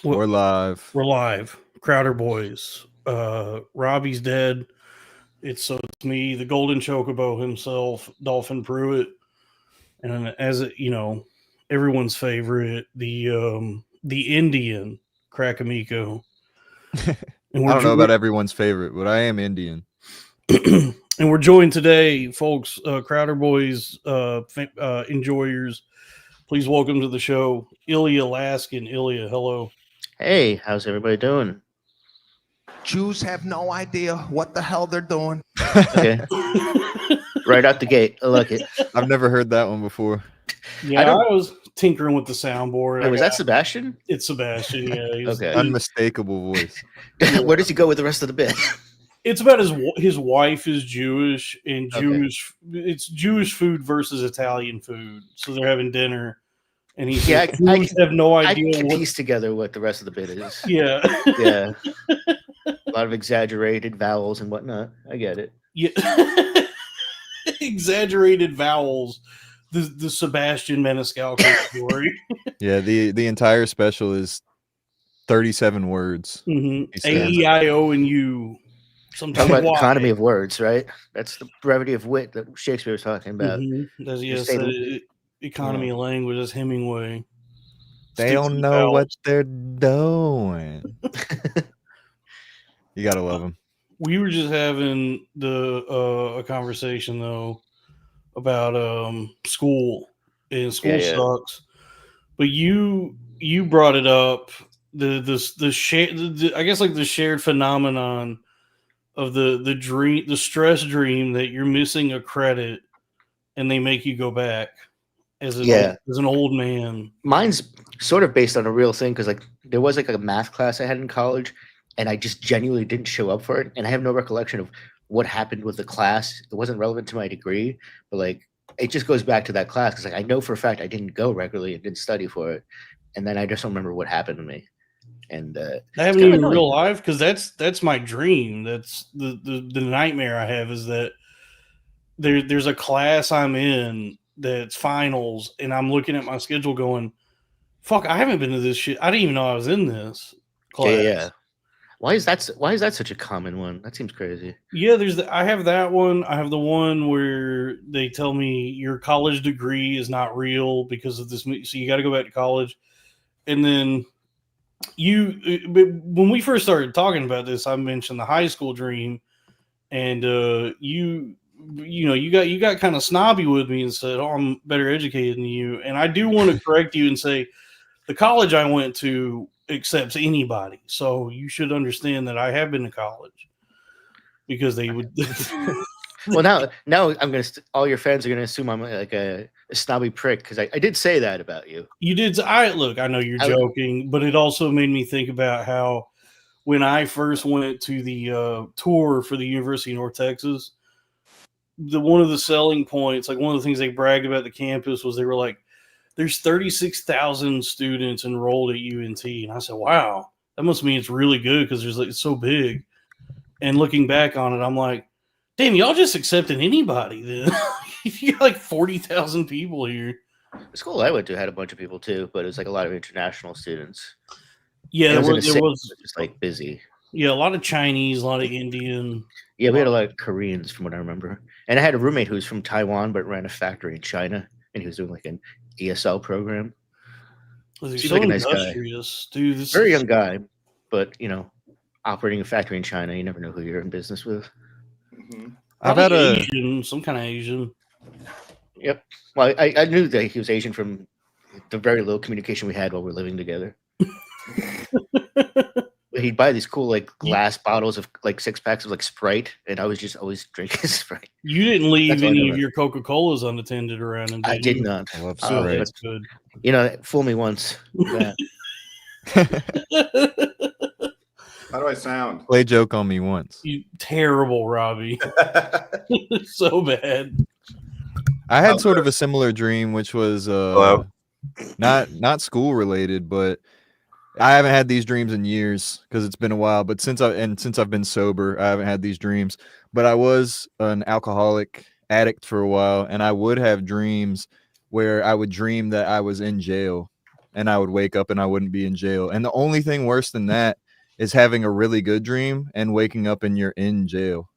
We're live. We're live. Crowder Boys. Robbie's dead. It's me, the Golden Chocobo himself, Dolphin Pruitt, and everyone's favorite, the Indian Crackamico. And I don't know about everyone's favorite, but I am Indian. and we're joined today, folks, Crowder Boys enjoyers. Please welcome to the show, Ilya Laskin. Ilya, hello. Hey, how's everybody doing? Jews have no idea what the hell they're doing. Okay. Right out the gate. I like it. I've never heard that one before. Yeah, I was tinkering with the soundboard. Wait, was that Sebastian? It's Sebastian, yeah. Okay. Unmistakable voice. Where does he go with the rest of the bit? It's about his wife is Jewish, and Jewish. Okay. It's Jewish food versus Italian food. So they're having dinner, and he's I have no idea. I can piece together what the rest of the bit is. Yeah, yeah. A lot of exaggerated vowels and whatnot. I get it. Yeah, exaggerated vowels. The Sebastian Maniscalco story. Yeah, the entire special is 37 words. Mm-hmm. A-E-I-O and U. Sometimes talking about economy of words, right? That's the brevity of wit that Shakespeare was talking about. Mm-hmm. Yes, economy of language. That's Hemingway. They don't know what they're doing. You gotta love them. We were just having a conversation though about school, and school sucks. But you brought it up I guess like the shared phenomenon of the stress dream that you're missing a credit and they make you go back as an old man. Mine's sort of based on a real thing because like there was like a math class I had in college and I just genuinely didn't show up for it, and I have no recollection of what happened with the class. It wasn't relevant to my degree, but like it just goes back to that class because like I know for a fact I didn't go regularly and didn't study for it, and then I just don't remember what happened to me. And that happened in real life because that's my dream. That's the nightmare I have is that there's a class I'm in that's finals, and I'm looking at my schedule going, "Fuck, I haven't been to this shit. I didn't even know I was in this class." Yeah. Why is that such a common one? That seems crazy. Yeah, I have that one. I have the one where they tell me your college degree is not real because of this, so you got to go back to college. And then when we first started talking about this, I mentioned the high school dream, and you got kind of snobby with me and said, "Oh, I'm better educated than you." And I do want to correct you and say the college I went to accepts anybody, so you should understand that I have been to college because they would. Well, now I'm gonna. All your fans are gonna assume I'm like a snobby prick because I did say that about you. You did. I know you're joking, but it also made me think about how when I first went to the tour for the University of North Texas, one of the selling points, like one of the things they bragged about the campus was they were like, there's 36,000 students enrolled at UNT. And I said, wow, that must mean it's really good because it's so big. And looking back on it, I'm like, damn, y'all just accepting anybody then. You got like 40,000 people here. The school I went to had a bunch of people too, but it was like a lot of international students. Yeah, there was just like busy. Yeah, a lot of Chinese, a lot of Indian. Yeah, we had a lot of Koreans from what I remember. And I had a roommate who was from Taiwan but ran a factory in China, and he was doing like an ESL program. He's so like a nice guy. Dude, very young guy, but operating a factory in China, you never know who you're in business with. Mm-hmm. I've had Asian, some kind of Asian. Yep. Well, I knew that he was Asian from the very little communication we had while we were living together. He'd buy these cool like glass bottles of like 6-packs of like Sprite, and I was just always drinking Sprite. You didn't leave any of your Coca-Colas unattended around him. I did not. I love Sprite. That's good. Fool me once. How do I sound? Play joke on me once. You terrible, Robbie. So bad. I had sort of a similar dream, which was not school related, but I haven't had these dreams in years because it's been a while. But since I've been sober, I haven't had these dreams. But I was an alcoholic addict for a while, and I would have dreams where I would dream that I was in jail, and I would wake up and I wouldn't be in jail. And the only thing worse than that is having a really good dream and waking up and you're in jail.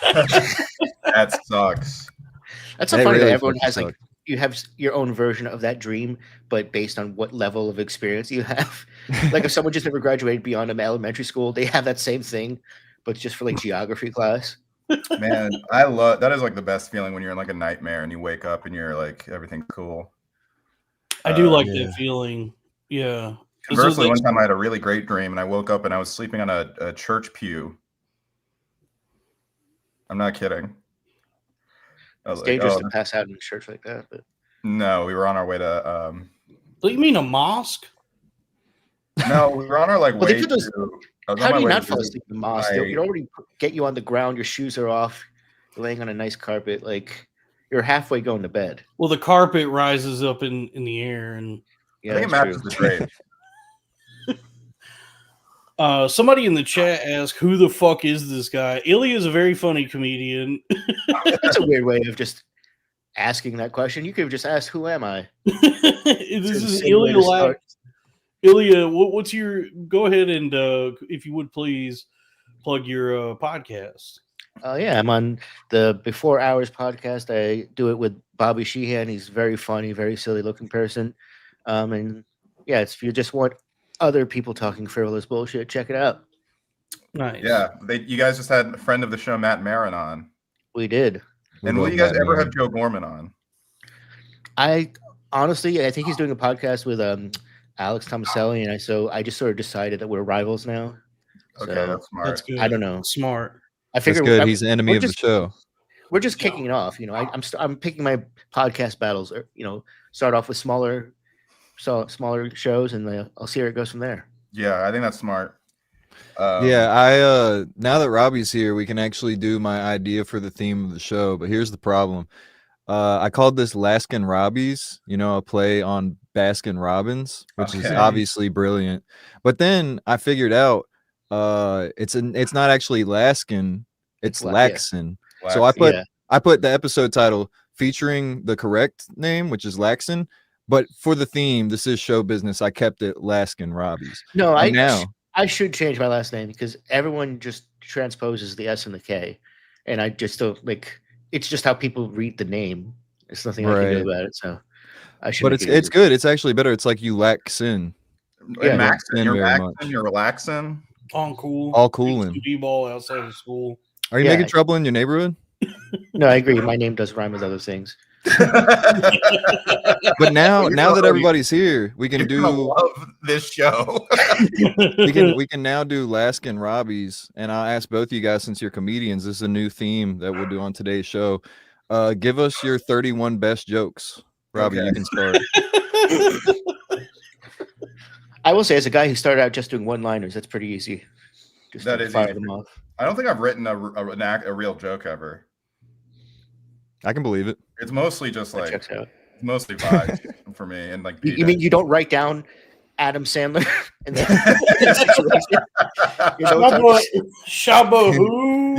That sucks. That's so That funny really that everyone fucking has like sucks. you have your own version of that dream, but based on what level of experience you have. Like if someone just never graduated beyond elementary school, they have that same thing, but just for like geography class. Man, I love that is like the best feeling when you're in like a nightmare and you wake up and you're like everything's cool. I do like Yeah. that feeling. Yeah. Conversely, one time I had a really great dream and I woke up and I was sleeping on a church pew. I'm not kidding. It's dangerous to pass out in church like that. But no, we were on our way to. What, you mean a mosque? No, we were on our like Well, way they put those- to. I was how on do my you way not to fall visit asleep in the mosque? my- You'd already get you on the ground, your shoes are off, you're laying on a nice carpet, like you're halfway going to bed. Well, the carpet rises up in the air, and Yeah, I think it that's matches true. the grave. somebody in the chat asked, "Who the fuck is this guy?" Ilya is a very funny comedian. That's a weird way of just asking that question. You could have just asked, "Who am I?" This is insane way Ilya. to start. Ilya, what's your? Go ahead and, if you would please, plug your podcast. Yeah, I'm on the Before Hours podcast. I do it with Bobby Sheehan. He's very funny, very silly looking person. And yeah, if you just want other people talking frivolous bullshit, check it out. Nice. Yeah, you guys just had a friend of the show, Matt Marin, on. We did. And will you guys ever have Joe Gorman on? I honestly, I think he's doing a podcast with Alex Tomaselli, and I just sort of decided that we're rivals now. Okay, So, that's smart. That's good. I don't know. Smart. I That's figure good. He's the enemy we're of the just- show. We're just kicking it off. You know, I'm picking my podcast battles. You know, start off with smaller shows, and I'll see where it goes from there. Yeah, I think that's smart. Yeah, I now that Robbie's here, we can actually do my idea for the theme of the show. But here's the problem. I called this Laskin Robbies, a play on Baskin Robbins, which is Okay. obviously brilliant. But then I figured out it's not actually Laskin, it's Yeah. Laksin. So I Laksin. put the episode title featuring the correct name, which is Laksin. But for the theme, this is show business. I kept it Laskin Robbies. No, And I should change my last name because everyone just transposes the S and the K, and I just don't like. It's just how people read the name. There's nothing I can Right. do about it. So I should. But make it's it easy. good. It's actually better. It's like you lack sin. Yeah, Maxin, you're very Maxin, much. you're relaxing. On cool. All coolin'. D-ball outside of school. Are you Yeah. making trouble in your neighborhood? No, I agree. My name does rhyme with other things. But now You're that gonna- everybody's here, we can You're gonna do love this show. we can now do Laskin Robbies, and I'll ask both of you guys, since you're comedians, this is a new theme that we'll do on today's show. Give us your 31 best jokes. Robbie, Okay. you can start. I will say, as a guy who started out just doing one-liners, that's pretty easy. Just That to is fire easy. them off. I don't think I've written a real joke ever. I can believe it. It's mostly just That like checks out. mostly vibes for me and like. You mean you don't write down Adam Sandler in the situation? You know, Shabba who?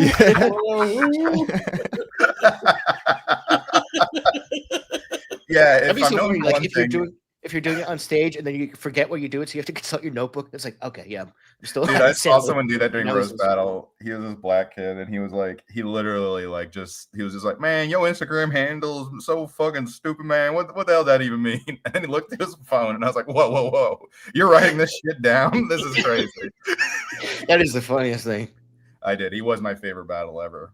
Yeah, That'd if be I'm so funny, knowing like one thing, if you're doing it on stage and then you forget what you do it, so you have to consult your notebook. It's like, okay, yeah, I'm still. dude, Adam I saw Sandler. someone do that during That was Rose so Battle. He was this black kid, and he was like, he literally like he was just like, man, your Instagram handle is so fucking stupid, man. What the hell does that even mean? And then he looked at his phone, and I was like, whoa, you're writing this shit down? This is crazy. That is the funniest thing. I did. He was my favorite battle ever.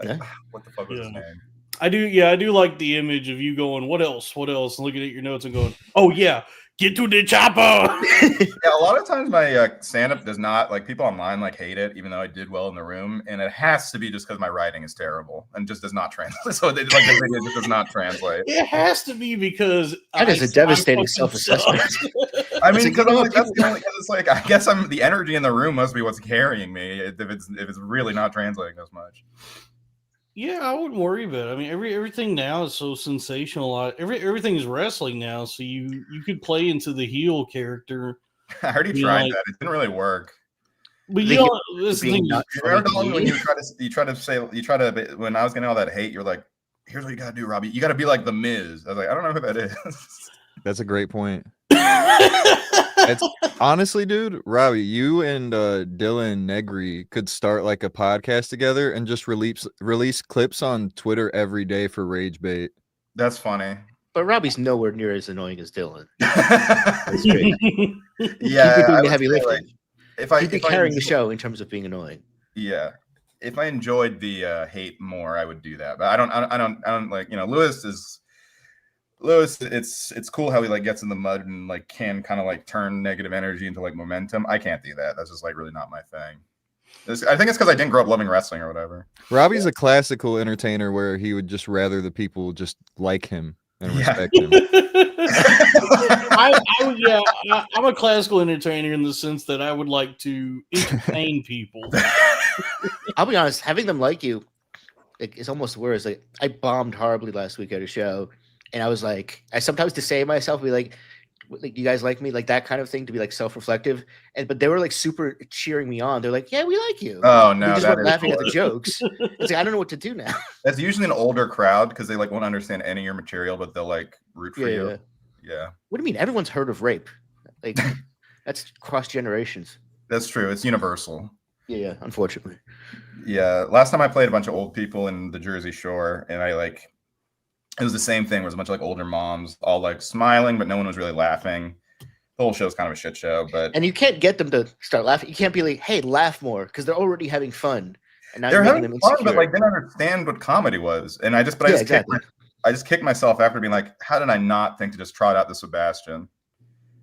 Yeah. What the fuck was his Yeah. name? I do like the image of you going, what else, and looking at your notes and going, oh yeah, get to the chopper. Yeah, a lot of times my stand-up does not, like, people online like hate it, even though I did well in the room, and it has to be just because my writing is terrible and just does not translate. So they, like, the video just does not translate. It has to be because That is a devastating self-assessment. I mean, It's like, because you know, that's the only. Cause it's like, I guess the energy in the room must be what's carrying me if it's really not translating as much. Yeah, I wouldn't worry about it. I mean, everything now is so sensational. Everything is wrestling now, so you could play into the heel charger. I already You tried like- that. It didn't really work. But The you know, this being thing not You remember Dalton, when you try to say when I was getting all that hate, you're like, here's what you gotta do, Robbie. You gotta be like the Miz. I was like, I don't know who that is. That's a great point. It's honestly, dude, Robbie, you and Dylan Negri could start like a podcast together and just release clips on Twitter every day for rage bait. That's funny. But Robbie's nowhere near as annoying as Dylan. Yeah, He'd be doing I the would heavy say, lifting. like, if I He'd be if I carrying the enjoy- show in terms of being annoying. Yeah, if I enjoyed the hate more, I would do that. But I don't like, you know, Lewis. It's cool how he like gets in the mud and like can kind of like turn negative energy into like momentum. I can't do that. That's just like really not my thing. I think it's because I didn't grow up loving wrestling or whatever. Robbie's a classical entertainer where he would just rather the people just like him and respect him. I'm a classical entertainer in the sense that I would like to entertain people. I'll be honest, having them like you, it's almost worse. Like I bombed horribly last week at a show, and I was like, I sometimes to say myself, be like, you guys like me, like that kind of thing, to be like self-reflective. But they were like super cheering me on. They're like, yeah, we like you. Oh They no, just that weren't is laughing at the cool. jokes. It's like I don't know what to do now. That's usually an older crowd because they like won't understand any of your material, but they'll like root for you. Yeah, What do you mean? Everyone's heard of rape. Like that's cross generations. that's true. It's universal. Yeah, unfortunately. Yeah, last time I played a bunch of old people in the Jersey Shore, and it was the same thing. It was a bunch of like older moms, all like smiling, but no one was really laughing. The whole show's kind of a shit show, but And you can't get them to start laughing. You can't be like, "Hey, laugh more," because they're already having fun. And now they're you're having making them fun, insecure. but like didn't understand what comedy was. And I just kicked myself after being like, how did I not think to just trot out the Sebastian?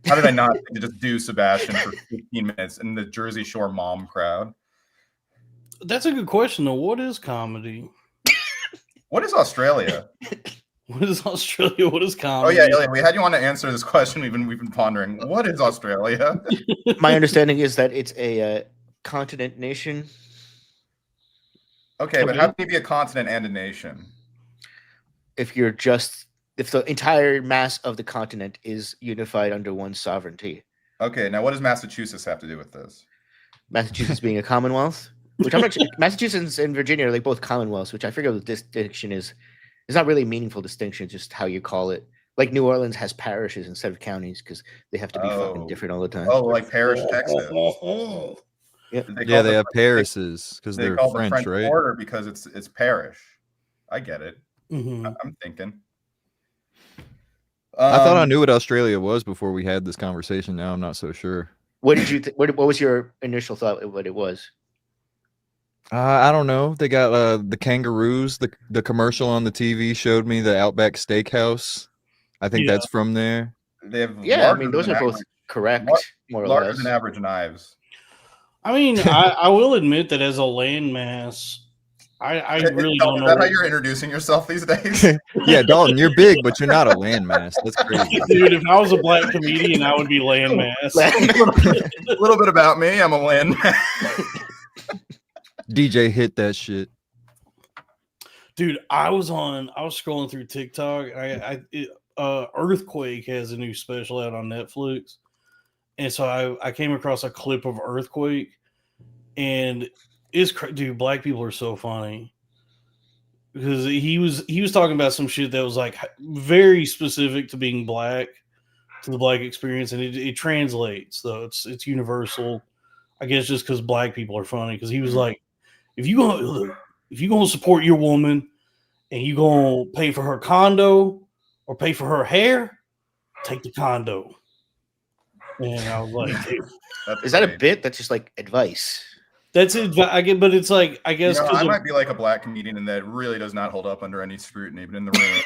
How did I not think to just do Sebastian for 15 minutes in the Jersey Shore mom crowd? That's a good question, though. What is comedy? What is Australia? What is Australia? What is Oh comedy? yeah, Ilya, we had you on to answer this question. We've been pondering. What is Australia? My understanding is that it's a continent nation. Okay, but how can you be a continent and a nation? If the entire mass of the continent is unified under one sovereignty. Okay, now what does Massachusetts have to do with this? Massachusetts being a commonwealth, which I'm not sure. Massachusetts and Virginia are like both commonwealths, which I figure the distinction is. It's not really a meaningful distinction, just how you call it. Like New Orleans has parishes instead of counties because they have to be fucking different all the time. Oh, like Parish, Texas. Yeah, they have parishes because They they're call French, the French right? Quarter because it's parish. I get it. Mhm. I'm thinking. I thought I knew what Australia was before we had this conversation. Now I'm not so sure. What did you? What was your initial thought of what it was? I don't know. They got the kangaroos. The commercial on the TV showed me the Outback Steakhouse. I think that's from there. They have Yeah, I mean those are both correct, more or larger less. than average knives. I mean, I will admit that as a landmass, I really don't know. Is that how you're introducing yourself these days? Yeah, Dalton, you're big, but you're not a landmass. That's crazy. Dude, if I was a black comedian, I would be landmass. A little bit about me. I'm a landmass. DJ hit that shit. Dude, I was scrolling through TikTok. Earthquake has a new special out on Netflix. And so I came across a clip of Earthquake, and dude, black people are so funny because he was talking about some shit that was like very specific to being black, to the black experience, and it translates though. It's universal, I guess, just because black people are funny. Because he was like, if you gonna support your woman and you gonna pay for her condo or pay for her hair, take the condo. And I was like, dude, is that a bit? That's just like advice. That's it. I get, but it's like, I guess I might be like a black comedian, and that really does not hold up under any scrutiny, but in the room.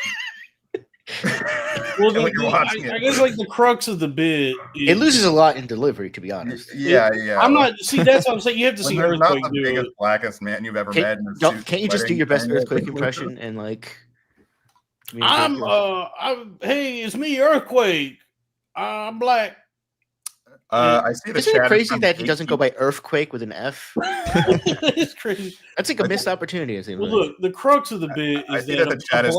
Well, I guess like the crux of the bit, it loses a lot in delivery, to be honest. Yeah. I'm not. See, that's what I'm saying. You have to see Earthquake. Not the biggest, blackest man you've ever met. Can't you just do your best Earthquake impression and like? Hey, it's me, Earthquake. I'm black. I see the Isn't it crazy that he doesn't go by Earthquake with an F? It's crazy. That's like a missed opportunity. Well, look, the crux of the bit is that the chat is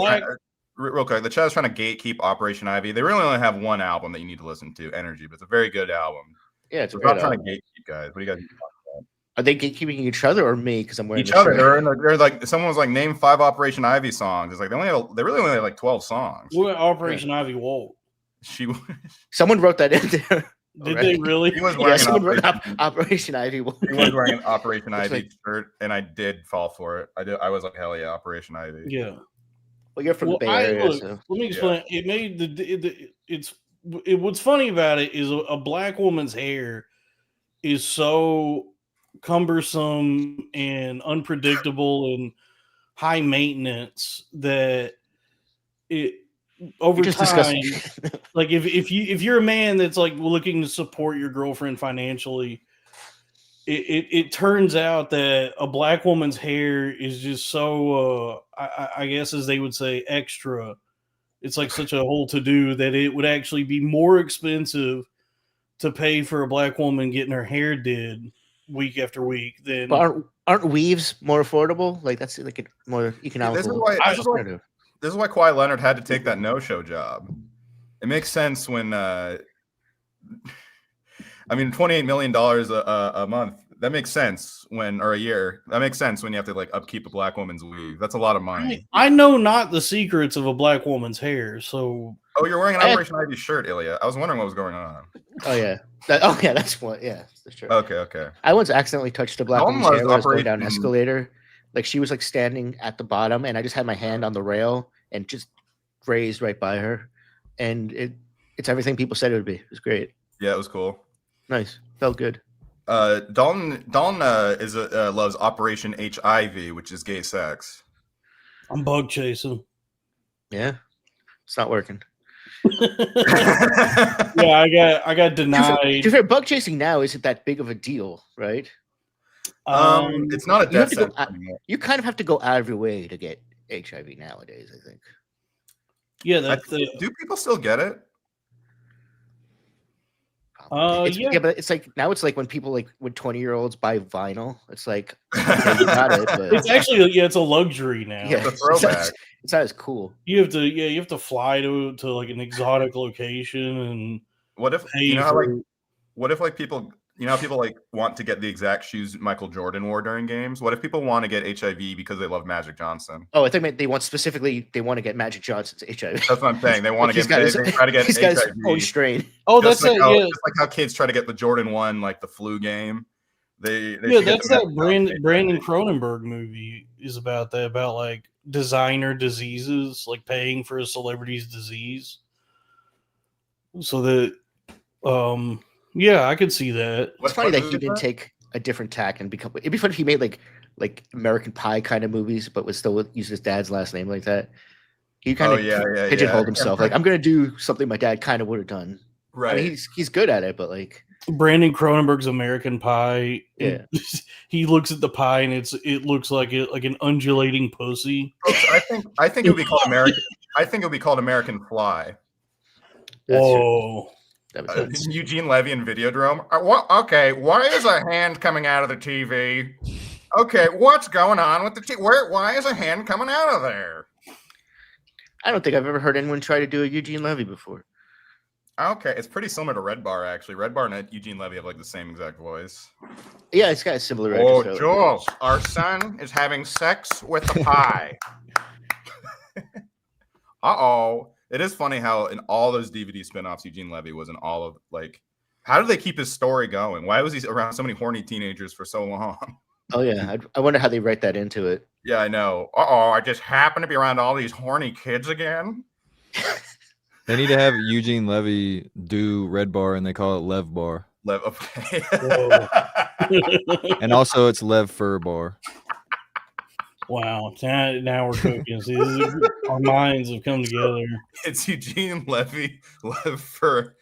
real quick. The chat is trying to gatekeep Operation Ivy. They really only have one album that you need to listen to, Energy, but it's a very good album. Yeah, it's not trying to gatekeep, guys. What do you guys? Are they gatekeeping each other or me? Because I'm wearing each other. They're like, someone was like, name 5 Operation Ivy songs. It's like they really only have like 12 songs. What Operation Ivy Walt? Someone wrote that in there. Did they really? He was wearing someone wrote Operation Ivy. He was wearing an Operation Ivy shirt, and I did fall for it. I was like, hell yeah, Operation Ivy. Yeah. Well, you're from the Bay Area. Look, so. Let me explain. Yeah. It made what's funny about it is a black woman's hair is so cumbersome and unpredictable and high maintenance that it over time, like if you're a man that's like looking to support your girlfriend financially, it turns out that a black woman's hair is just so I guess as they would say extra. It's like such a whole to do that it would actually be more expensive to pay for a black woman getting her hair did week after week than. But aren't weaves more affordable? Like that's like a more economical. This is why Kawhi Leonard had to take that no-show job. It makes sense when, $28 million a month. That makes sense or a year. That makes sense when you have to like upkeep a black woman's weave. That's a lot of money. I know not the secrets of a black woman's hair, so. Oh, you're wearing an Operation Ivy shirt, Ilya. I was wondering what was going on. Oh yeah. That's what. Yeah, that's true. Okay. I once accidentally touched a black woman's hair when I was going down an escalator. Like she was like standing at the bottom, and I just had my hand on the rail and just grazed right by her, and it's everything people said it would be. It was great. Yeah, it was cool. Nice, felt good. Dalton loves Operation HIV, which is gay sex. I'm bug chasing. Yeah, it's not working. Yeah, I got denied. To fair, bug chasing now isn't that big of a deal, right? It's not a death sentence anymore. You kind of have to go out of your way to get HIV nowadays, I think. Yeah, do people still get it? Yeah, but it's like now it's like when people like when 20-year-olds buy vinyl, it's like okay, you got it, but it's actually it's a luxury now. Yeah, it's a throwback. It's not as cool. You have to fly to like an exotic location and what if people people like want to get the exact shoes Michael Jordan wore during games? What if people want to get HIV because they love Magic Johnson? Oh, I think they want to get Magic Johnson's HIV. That's what I'm saying. They want to try to get he's HIV. Got his own strain. Oh, just like how kids try to get the Jordan 1, like the flu game. That's that Brandon Cronenberg movie is about that, about like designer diseases, like paying for a celebrity's disease. So that yeah, I could see that. It's funny that he didn't take a different tack and become. It'd be funny if he made like American Pie kind of movies, but would still use his dad's last name like that. He kind of pigeonholed himself. Like I'm gonna do something my dad kind of would have done. Right. I mean, he's good at it, but like Brandon Cronenberg's American Pie. Yeah. He looks at the pie and it looks like an undulating pussy. I think it would be called American. I think it would be called American Fly. Whoa. Eugene Levy in Videodrome. Okay, why is a hand coming out of the TV? Okay, what's going on with the TV? Why is a hand coming out of there? I don't think I've ever heard anyone try to do a Eugene Levy before. Okay, it's pretty similar to Red Bar, actually. Red Bar and Eugene Levy have like the same exact voice. Yeah, it's got a similar. Oh, Jules, our son is having sex with a pie. Uh-oh. It is funny how in all those DVD spinoffs, Eugene Levy was in all of, like, how do they keep his story going? Why was he around so many horny teenagers for so long? Oh, yeah. I wonder how they write that into it. Yeah, I know. Uh-oh, I just happen to be around all these horny kids again. They need to have Eugene Levy do Red Bar, and they call it Lev Bar. Okay. And also, it's Lev Fur Bar. Wow, now we're cooking. See, our minds have come together. It's Eugene Levy, Lev Fur,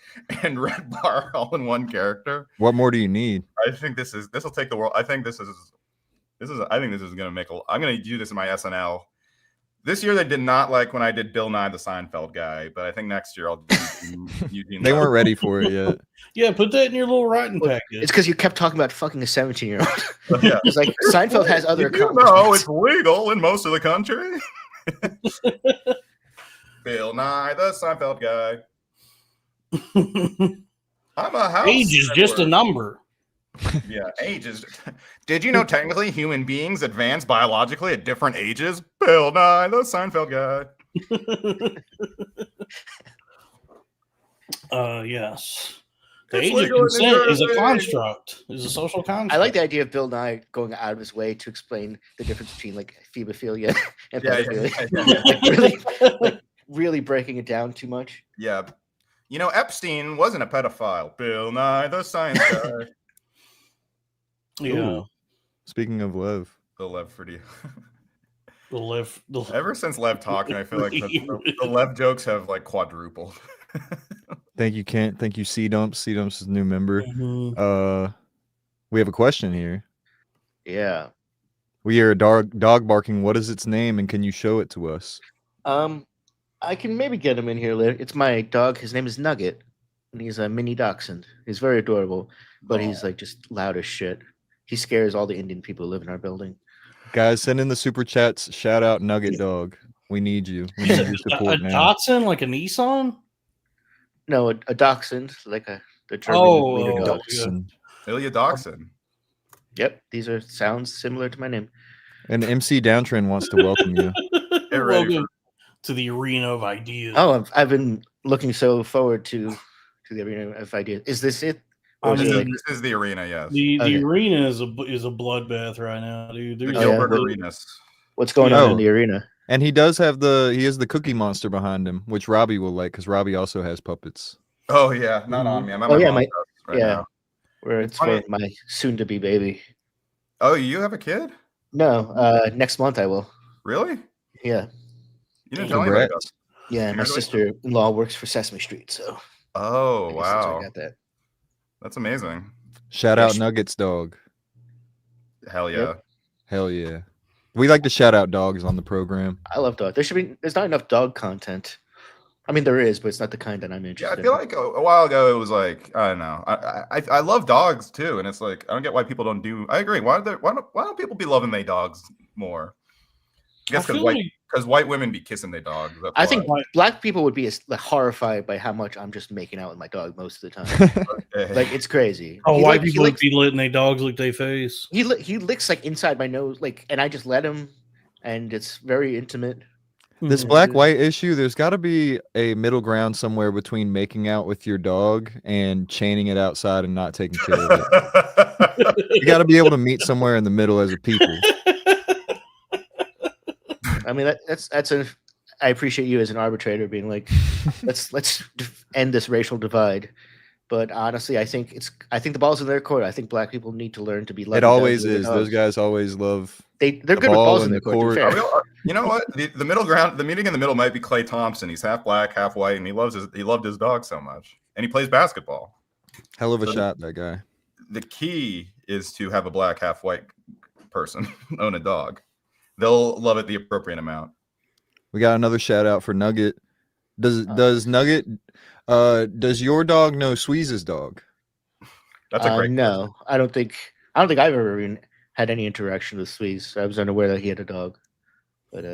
and Red Bar all in one character. What more do you need? I think this will take the world. I think this is going to make I'm going to do this in my SNL. This year they did not like when I did Bill Nye the Seinfeld guy, but I think next year I'll do Eugene. They weren't ready for it yet. Yeah, put that in your little writing packet. It's because you kept talking about fucking a 17-year-old. Yeah. It's like Seinfeld has other. No, it's legal in most of the country. Bill Nye the Seinfeld guy. I'm a house. Age is just a number. Yeah, ages. Did you know technically human beings advance biologically at different ages? Bill Nye the Seinfeld guy. Yes. The It's age of legal in New consent is a Jersey. construct. Is a social construct. I like the idea of Bill Nye going out of his way to explain the difference between like phebophilia and pedophilia. Like really breaking it down too much. Yeah. You know, Epstein wasn't a pedophile. Bill Nye, the science guy. Yeah. Ooh. Speaking of Lev. The Lev for you. The left. Ever since Lev talking, I feel like the Lev jokes have like quadrupled. Thank you, Kent. Thank you, C-Dumps. C-Dumps is a new member. Mhm. We have a question here. Yeah. We hear a dog barking. What is its name, and can you show it to us? I can maybe get him in here later. It's my dog. His name is Nugget, and he's a mini dachshund. He's very adorable, but he's like just loud as shit. He scares all the Indian people who live in our building. Guys, send in the super chats. Shout out Nugget Dog. We need you. We need your support a now. Datsun, like a Nissan? No, a dachshund, like the German wiener dog. Ilya Dachshund. Yep, these are sounds similar to my name. And MC Downtrend wants to welcome you. Welcome to the arena of ideas. Oh, I've been looking so forward to the arena of ideas. Is this it? This is the arena, yes. The arena is a bloodbath right now, dude. The Gilbert Arenas. What's going on in the arena? And he does have the Cookie Monster behind him, which Robbie will like because Robbie also has puppets. Oh yeah, not on me. I'm at my mom's house now. Where it's for my soon-to-be baby. Oh, you have a kid? No, next month I will. Really? Yeah. You didn't tell anybody about. Yeah, my sister-in-law works for Sesame Street, so. Oh wow, I got that. That's amazing. Shout out Nuggets Dog. Hell yeah. Yep. Hell yeah. We like to shout out dogs on the program. I love dogs. There's not enough dog content. I mean, there is, but it's not the kind that I'm interested in. Yeah, I feel like a while ago it was like, I don't know. I love dogs too, and it's like I don't get why people don't do. I agree. Why don't people be loving their dogs more? I guess because white women be kissing their dogs. I think black people would be horrified by how much I'm just making out with my dog most of the time. Okay. Like it's crazy. Oh, white people would be letting their dogs lick their face. He licks like inside my nose, like, and I just let him, and it's very intimate. This black-white issue, there's got to be a middle ground somewhere between making out with your dog and chaining it outside and not taking care of it. You got to be able to meet somewhere in the middle as a people. I mean, I appreciate you as an arbitrator being like, let's end this racial divide. But honestly, I think the ball's in their court. I think black people need to learn to be. It always is. Those guys always love. They're good with balls in their court. You know what? The middle ground, the meeting in the middle might be Klay Thompson. He's half black, half white, and he loved his dog so much, and he plays basketball. Hell of a shot, that guy. The key is to have a black, half white person own a dog. They'll love it the appropriate amount. We got another shout out for Nugget. Does Nugget? Does your dog know Sweeze's dog? That's a great. No, question. I don't think I've ever even had any interaction with Sweeze. I was unaware that he had a dog. But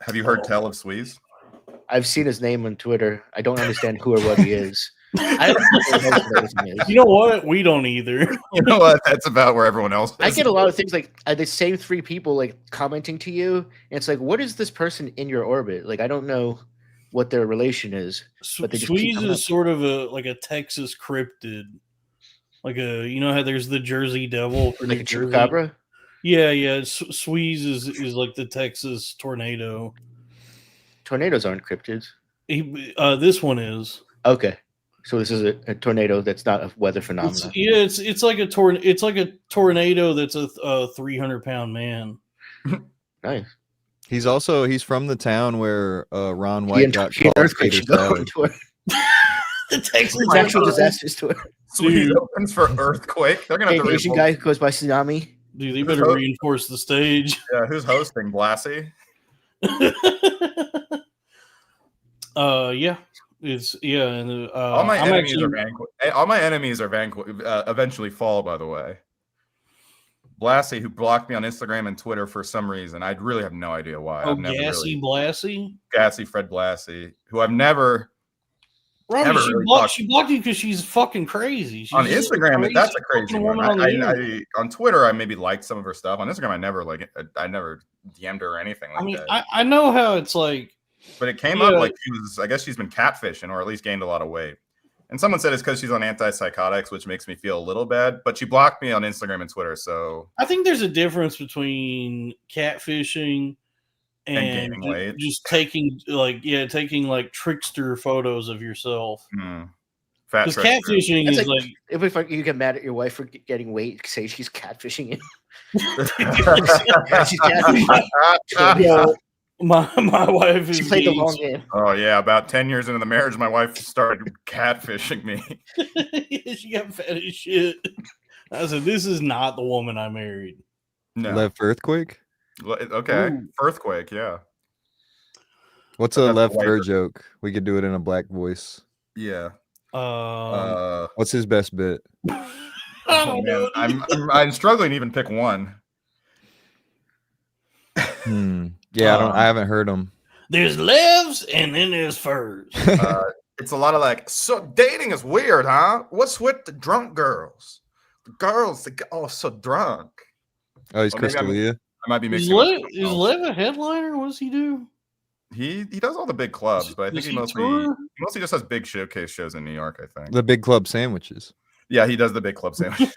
have you heard tell of Sweeze? I've seen his name on Twitter. I don't understand who or what he is. I don't You know what? We don't either. You know what? That's about where everyone else is. I get a lot of things like the same three people like commenting to you, and it's like, what is this person in your orbit? Like, I don't know what their relation is. But they just Sweeze is sort of a Texas cryptid. Like you know how there's the Jersey Devil for like New a Jersey? chupacabra? Yeah. Sweeze is like the Texas tornado. Tornadoes aren't cryptids. This one is. Okay. So this is a tornado that's not a weather phenomenon. It's like a tornado that's a 300-pound man. Nice. He's from the town where Ron White got caught. The Texas natural disasters tour. Sweeze opens for earthquake. They're gonna have to Asian guy who goes by tsunami. Dude, they better reinforce the stage. Yeah, who's hosting? Blassie? Yeah. And all my enemies are vanquished. Eventually fall. By the way, Blassie, who blocked me on Instagram and Twitter for some reason, I really have no idea why. Gassy Blassie, Fred Blassie, who I've never. Robbie, she blocked you because she's fucking crazy. She's on Instagram, that's a crazy one. On Twitter, I maybe liked some of her stuff. On Instagram, I never DM'd her or anything like that. I know how it's like. But it came up like I guess she's been catfishing or at least gained a lot of weight. And someone said it's because she's on antipsychotics, which makes me feel a little bad. But she blocked me on Instagram and Twitter, so I think there's a difference between catfishing and gaining weight. just taking like trickster photos of yourself. Fat Because trickster. catfishing is like if you get mad at your wife for getting weight, say she's catfishing you. She's catfishing. Yo, my wife is She played the long game. Oh yeah, about 10 years into the marriage, my wife started catfishing me. She got fat as shit. I said, "This is not the woman I married." No. Left earthquake. Okay. Ooh. Earthquake, yeah. What's But a that's left whiter. joke? We could do it in a black voice. Yeah. What's his best bit? I don't know. I'm struggling to even pick one. Yeah, I haven't heard him. There's Levs and then there's Furs. It's a lot of like, so dating is weird, huh? What's with the drunk girls? The girls, they get all so drunk. Oh, he's Or maybe Crystalia. I might be Is mixing. Lev a headliner? What does he do? He does all the big clubs, but I think Does he he mostly tour? just has big showcase shows in New York, I think. The big club sandwiches. Yeah, he does the big club sandwich.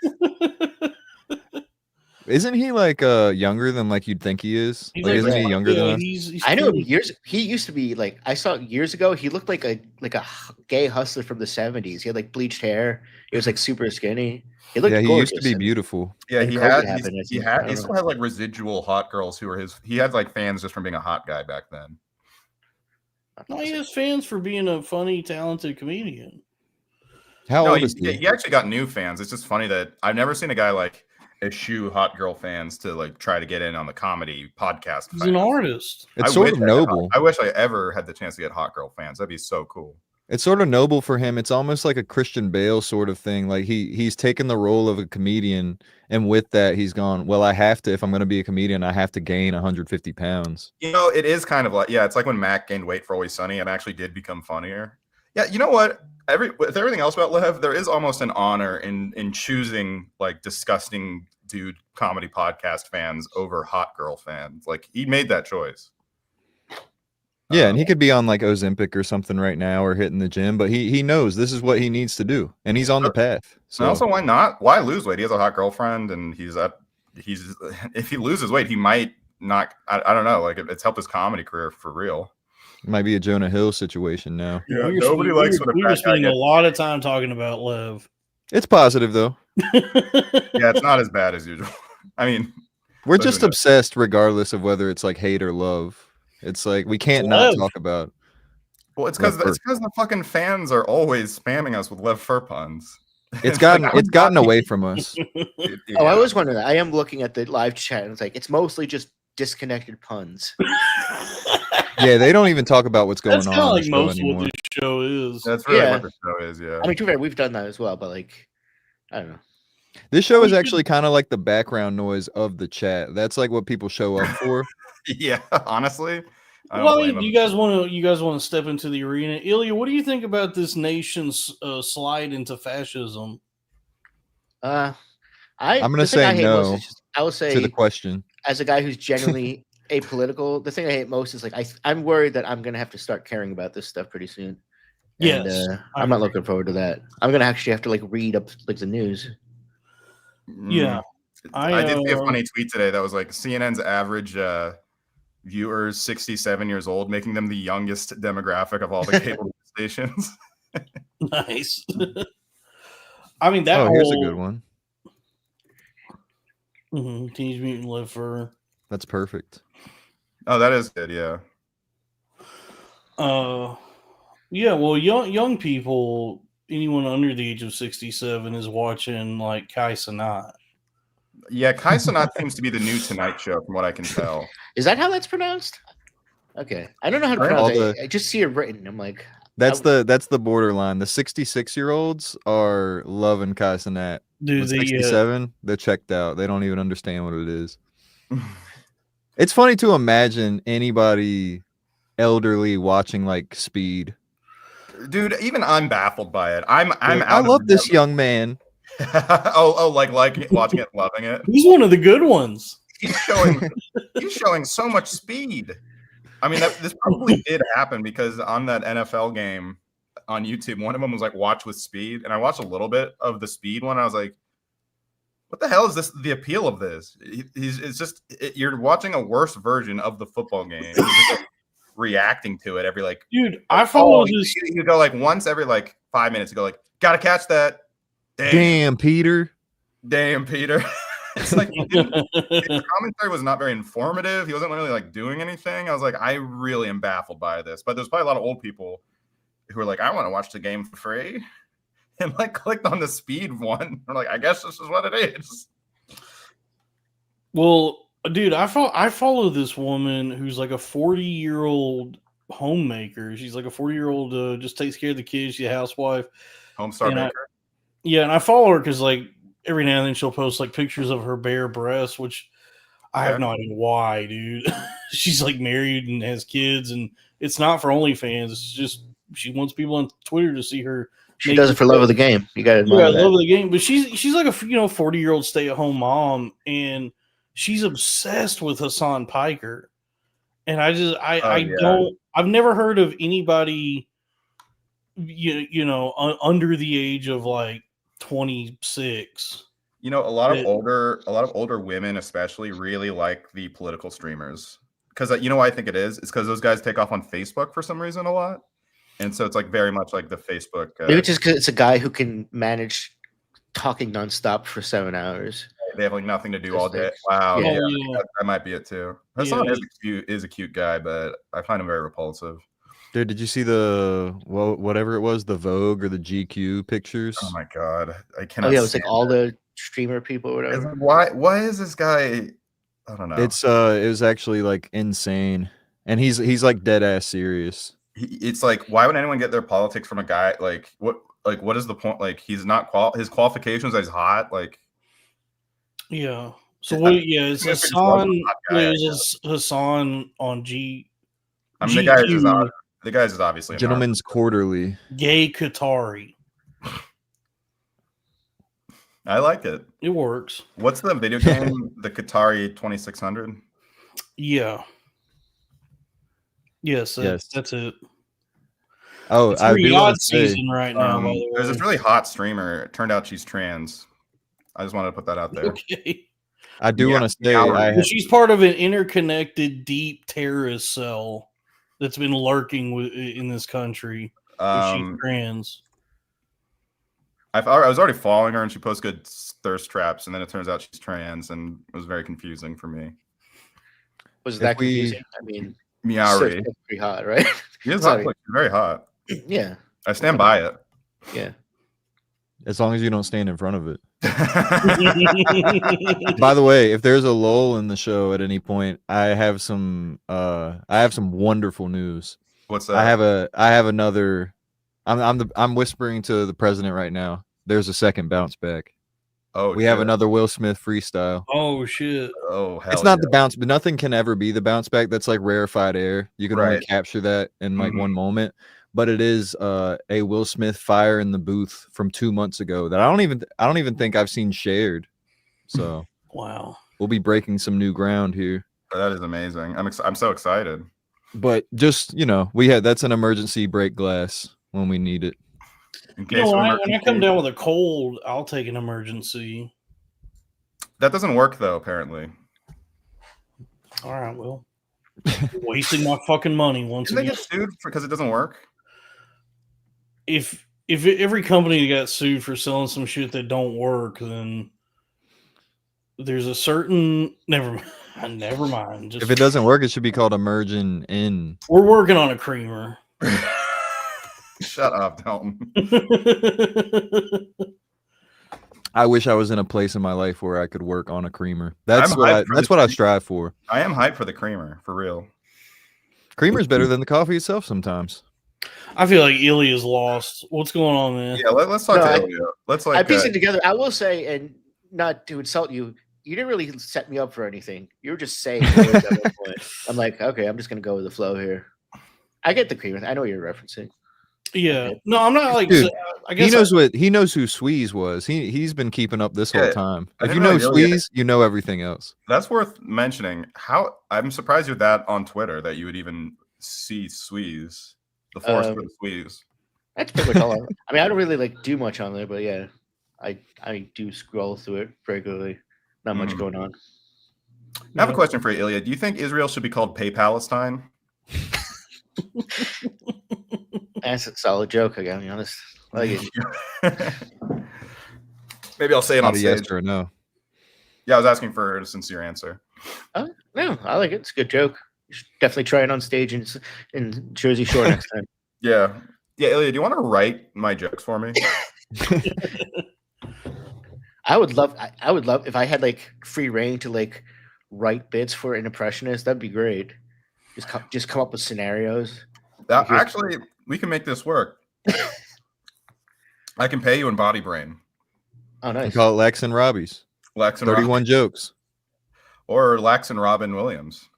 Isn't he like younger than like you'd think he is? He's Like, isn't he younger than us? He's I know him 20. years. He used to be like I saw years ago. He looked like a gay hustler from the 70s. He had like bleached hair. He was like super skinny. He looked Yeah, he gorgeous. used to be beautiful. Yeah, And he COVID had. happened, I He think. I don't still know. has like residual hot girls who were his. He had like fans just from being a hot guy back then. No, he has fans for being a funny, talented comedian. How No, old is he? he actually got new fans. It's just funny that I've never seen a guy like eschew hot girl fans to like try to get in on the comedy podcast. He's fans. an artist. It's I sort wish of I had noble. I wish I ever had the chance to get hot girl fans. That'd be so cool. It's sort of noble for him. It's almost like a Christian Bale sort of thing. Like he's taken the role of a comedian, and with that, he's gone, well, I have to, if I'm going to be a comedian, I have to gain 150 pounds. You know, it is kind of like, yeah, it's like when Mac gained weight for Always Sunny and actually did become funnier. Yeah, you know what? With everything else about Lev, there is almost an honor in choosing like disgusting dude comedy podcast fans over hot girl fans. Like he made that choice. Yeah, and he could be on like Ozempic or something right now or hitting the gym, but he knows this is what he needs to do, and he's on the path. So And also, why not? Why lose weight? He has a hot girlfriend, and he's if he loses weight, he might not. I don't know. Like it's helped his comedy career for real. it might be a Jonah Hill situation now. Yeah, nobody likes when a we fat were guy spending a gets- lot of time talking about Lev. It's positive though. Yeah, it's not as bad as usual. I mean, We're But just who knows? obsessed, regardless of whether it's like hate or love. It's like we can't not Love. talk about. well, it's because Lev the fucking fans are always spamming us with Lev Fur puns. It's like, gotten away from us. Oh, I was wondering that. I am looking at the live chat, and it's like it's mostly just disconnected puns. Yeah, they don't even talk about what's going That's on kind of on like the show most of anymore. what this show is. That's really Yeah. what the show is. Yeah. I mean, too bad we've done that as well, but like, I don't know. This show We is should- actually kind of like the background noise of the chat. That's like what people show up for. Yeah. Honestly. I don't Well, blame you him. guys want to step into the arena, Ilya? What do you think about this nation's slide into fascism? I'm gonna the thing I say hate most no is just- I will to say, the question. as a guy who's genuinely apolitical, the thing I hate most is like I'm worried that I'm gonna have to start caring about this stuff pretty soon. And, Yes, I I'm not agree. looking forward to that. I'm gonna actually have to like read up like the news. Yeah, I did see a funny tweet today that was like CNN's average viewers 67 years old, making them the youngest demographic of all the cable stations. Nice. I mean that Oh, whole here's a good one. Teenage Mutant Live for. That's perfect. Oh, that is good. Yeah. Yeah. Well, young people, anyone under the age of 67 is watching like Kai Cenat. Yeah. Kai Cenat seems to be the new Tonight Show, from what I can tell. Is that how that's pronounced? Okay, I don't know how to Right. pronounce All it. I just see it written. I'm like, That's the borderline. The 66-year-olds are loving Kai Cenat. Dude, The the 67, they're checked out. They don't even understand what it is. It's funny to imagine anybody elderly watching like Speed. Dude, even I'm baffled by it. I'm I out of love this them. young man. like watching it, loving it. he's one of the good ones. He's showing so much speed. I mean, this probably did happen because on that NFL game, on YouTube. One of them was like watch with speed, and I watched a little bit of the speed one. I was like, what the hell is this? The appeal of this? You're watching a worse version of the football game. You're just reacting to it every like. Dude, I follow this. You go like once every like 5 minutes. You go like, gotta catch that. Damn, Peter. Damn, Peter. It's like his commentary was not very informative. He wasn't really like doing anything. I was like, I really am baffled by this. But there's probably a lot of old people who are like, I want to watch the game for free, and like clicked on the speed one. I'm like, I guess this is what it is. Well, dude, I follow this woman who's like a 40-year-old homemaker. She's like a 40-year-old just takes care of the kids. She's a housewife. Homestar Baker. Yeah, and I follow her because like every now and then she'll post like pictures of her bare breasts, which I have no idea why, dude. She's like married and has kids, and it's not for OnlyFans. It's just she wants people on Twitter to see her. She does it for love of the game. You got to admire that. Love of the game. But she's like a 40-year-old stay-at-home mom, and she's obsessed with Hassan Piker. And I've never heard of anybody under the age of like 26. A lot of older women especially really like the political streamers, because why I think it is? It's because those guys take off on Facebook for some reason a lot, and so it's like very much like the Facebook. Maybe just because it's a guy who can manage talking nonstop for 7 hours. They have like nothing to do all day. Wow, yeah. That might be it too. Hassan is a cute guy, but I find him very repulsive. Dude, did you see whatever it was, the Vogue or the GQ pictures? Oh my god, I cannot. Oh yeah, it was like all the streamer people or whatever. Why is this guy? I don't know. It was actually like insane, and he's like dead ass serious. It's like, why would anyone get their politics from a guy like what? Like, what is the point? Like, he's not his qualifications that he's hot. Like, yeah. So what? Yeah, it's Hassan. Hassan on G. I mean, the guy's is obviously Gentleman's Quarterly. Gay Qatari. I like it. It works. What's the video game? The Qatari 2600. Yeah. Yes, that's it. Oh, it's pretty odd season right now. By the way, there's this really hot streamer. It turned out she's trans. I just wanted to put that out there. Okay. I do want to say she's part of an interconnected deep terrorist cell that's been lurking in this country. She's trans. I was already following her, and she posts good thirst traps, and then it turns out she's trans, and it was very confusing for me. Was that confusing? I mean, Miauri. Pretty hot, right? She is hot, very hot. Yeah. I stand by it. Yeah. As long as you don't stand in front of it. By the way, if there's a lull in the show at any point, I have some wonderful news. What's that? I have another. I'm whispering to the president right now. There's a second bounce back. Oh, we have another Will Smith freestyle. Oh shit! Oh hell! It's not the bounce, but nothing can ever be the bounce back. That's like rarefied air. You can only capture that in like one moment. But it is a Will Smith fire in the booth from 2 months ago that I don't even think I've seen shared. So wow, we'll be breaking some new ground here. That is amazing. I'm so excited. But just that's an emergency break glass when we need it. When I come down with a cold, I'll take an emergency. That doesn't work though, apparently. All right, well, wasting my fucking money once again. They get sued because it doesn't work? If every company got sued for selling some shit that don't work, then there's a certain never mind. If it doesn't work, it should be called emerging in. We're working on a creamer. Shut up, Dalton. I wish I was in a place in my life where I could work on a creamer. That's what I strive for. I am hyped for the creamer, for real. Creamer's better than the coffee itself sometimes. I feel like Ilya's lost. What's going on, man? Yeah, let's talk to Ilya. I pieced it together. I will say, and not to insult you, you didn't really set me up for anything. You were just saying words at one point. I'm like, okay, I'm just gonna go with the flow here. I get the creamer. I know what you're referencing. Yeah. No, I'm not like. Dude, I guess he knows who Squeeze was. He's been keeping up this whole time. If you know Squeeze, you know everything else. That's worth mentioning. How I'm surprised you're that on Twitter that you would even see Squeeze, the force for the Squeeze. That's pretty much all. I mean, I don't really like do much on there, but yeah, I do scroll through it regularly. Not much going on. I have a question for you, Ilya. Do you think Israel should be called Pay Palestine? That's a solid joke. I gotta be honest. I like it. Maybe I'll say it on Not a stage. yes or a no. Yeah, I was asking for a sincere answer. No, I like it. It's a good joke. You should definitely try it on stage in Jersey Shore next time. Yeah, Ilya, do you want to write my jokes for me? I would love if I had like free reign to like write bits for an impressionist. That'd be great. Just come up with scenarios. Actually, we can make this work. I can pay you in body brain. Oh, nice. Call it Laksin Robbies. Laksin 31 jokes. Or Laksin Robin Williams.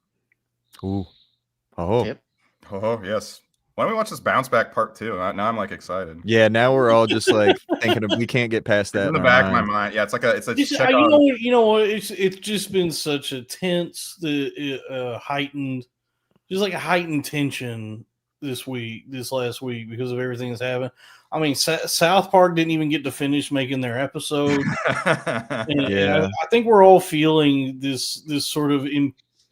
Ooh. Oh. Yep. Oh, yes. Why don't we watch this Bounce Back Part 2? Now I'm like excited. Yeah, now we're all just like thinking of, we can't get past that. It's in the back of my mind. Yeah, it's a you know what? It's just been such a tense, heightened, just like a heightened tension this last week because of everything that's happened. I mean, South Park didn't even get to finish making their episode. And I think we're all feeling this sort of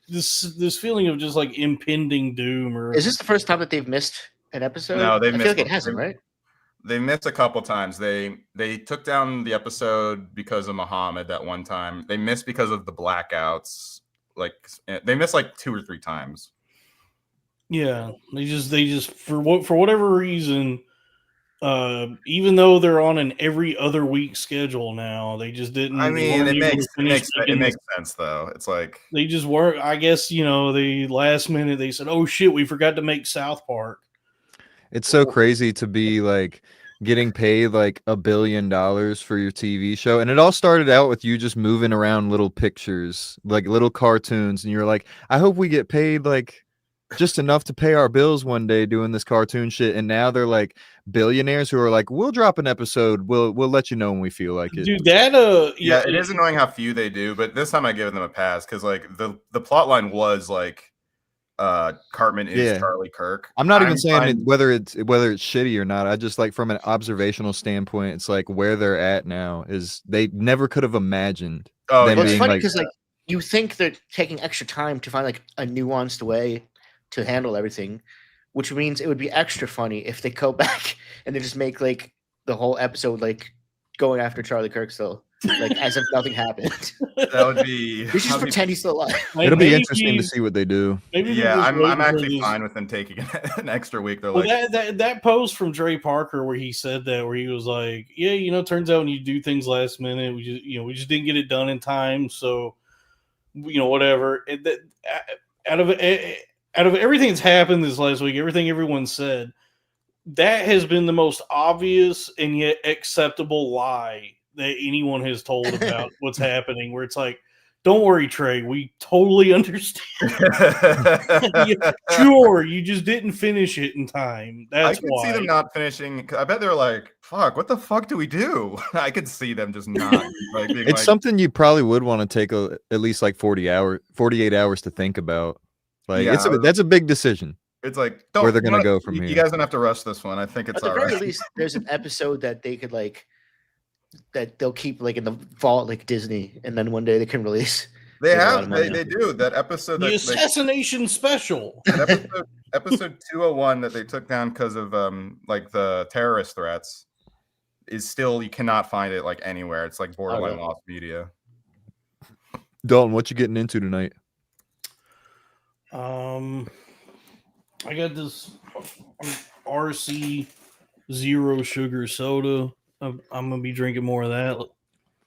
this feeling of just like impending doom. Or is this the first time that they've missed an episode? No, I feel like it hasn't, right? They missed a couple times. They took down the episode because of Muhammad that one time. They missed because of the blackouts. Like they missed like 2 or 3 times. Yeah, they just for whatever reason, even though they're on an every other week schedule now, they just didn't. I mean, it makes sense though. It's like they just weren't. I guess the last minute they said, "Oh shit, we forgot to make South Park." It's so crazy to be like getting paid like $1 billion for your TV show, and it all started out with you just moving around little pictures, like little cartoons, and you're like, I hope we get paid like just enough to pay our bills one day doing this cartoon shit. And now they're like billionaires who are like, we'll drop an episode, we'll let you know when we feel like it. Dude, that it is annoying how few they do, but this time I give them a pass because like the plot line was like Cartman is Charlie Kirk. I'm not even saying whether it's shitty or not. I just like from an observational standpoint, it's like where they're at now is they never could have imagined. Oh, it's funny because like you think they're taking extra time to find like a nuanced way to handle everything, which means it would be extra funny if they go back and they just make like the whole episode like going after Charlie Kirk still, like as if nothing happened. That would be. We should just pretend he's still alive. It'll be interesting to see what they do. I'm actually fine with them taking an extra week. They're like that post from Dre Parker where he said that, where he was like, yeah, turns out when you do things last minute, we just didn't get it done in time, so whatever. Out of everything that's happened this last week, everything everyone said, that has been the most obvious and yet acceptable lie that anyone has told about what's happening, where it's like, don't worry, Trey, we totally understand. Sure, you just didn't finish it in time. That's why. I could see them not finishing. I bet they're like, fuck, what the fuck do we do? I could see them just not. It's something you probably would want to take at least like 48 hours to think about. Like that's a big decision. It's like where they're gonna go from here. You guys don't have to rush this one. I think it's all right. At least there's an episode that they could like that they'll keep like in the vault like Disney, and then one day they can release. They do that episode. The assassination special. That episode 201 that they took down because of like the terrorist threats is still, you cannot find it like anywhere. It's like borderline lost media. Dalton, what you getting into tonight? I got this RC Zero Sugar soda. I'm gonna be drinking more of that.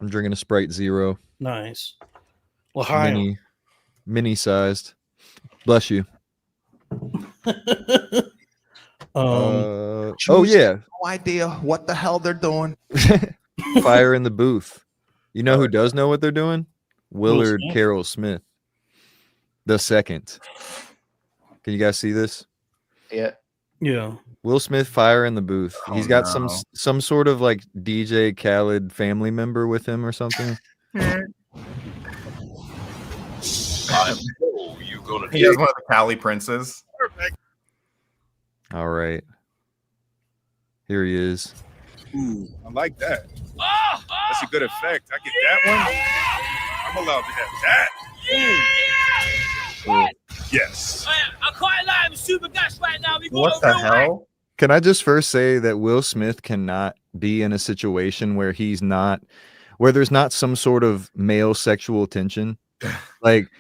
I'm drinking a Sprite Zero. Nice. L'chaim. Mini sized. Bless you. Oh yeah. No idea what the hell they're doing. Fire in the booth. You know who does know what they're doing? Willard Carroll Smith. The second. Can you guys see this? Yeah. Will Smith fire in the booth. He's got some sort of like DJ Khaled family member with him or something. He has one of the Cali Princes. All right. Here he is. Ooh, I like that. That's a good effect. I get that one. I'm allowed to have that. Yes. I quite like him super gas right now. What the hell? Can I just first say that Will Smith cannot be in a situation where there's not some sort of male sexual tension. Like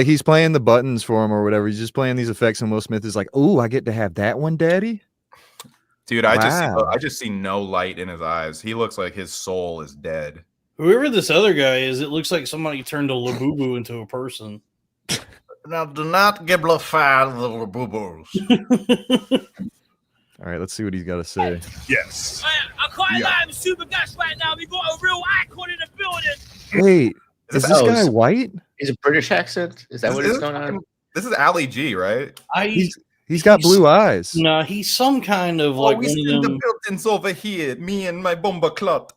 he's playing the buttons for him or whatever. He's just playing these effects, and Will Smith is like, "Oh, I get to have that one, Daddy." Dude, I just see no light in his eyes. He looks like his soul is dead. Whoever this other guy is, it looks like somebody turned a Labubu into a person. Now, do not giblify the Labubus. All right, let's see what he's got to say. Yes. I quite like him super gas right now. We got a real icon in the building. Wait, is this guy white? Is it British accent? Is that what is going on? This is Ali G, right? He's got blue eyes. No, he's some kind of like we one send of the them. buildings over here. Me and my bomber clot.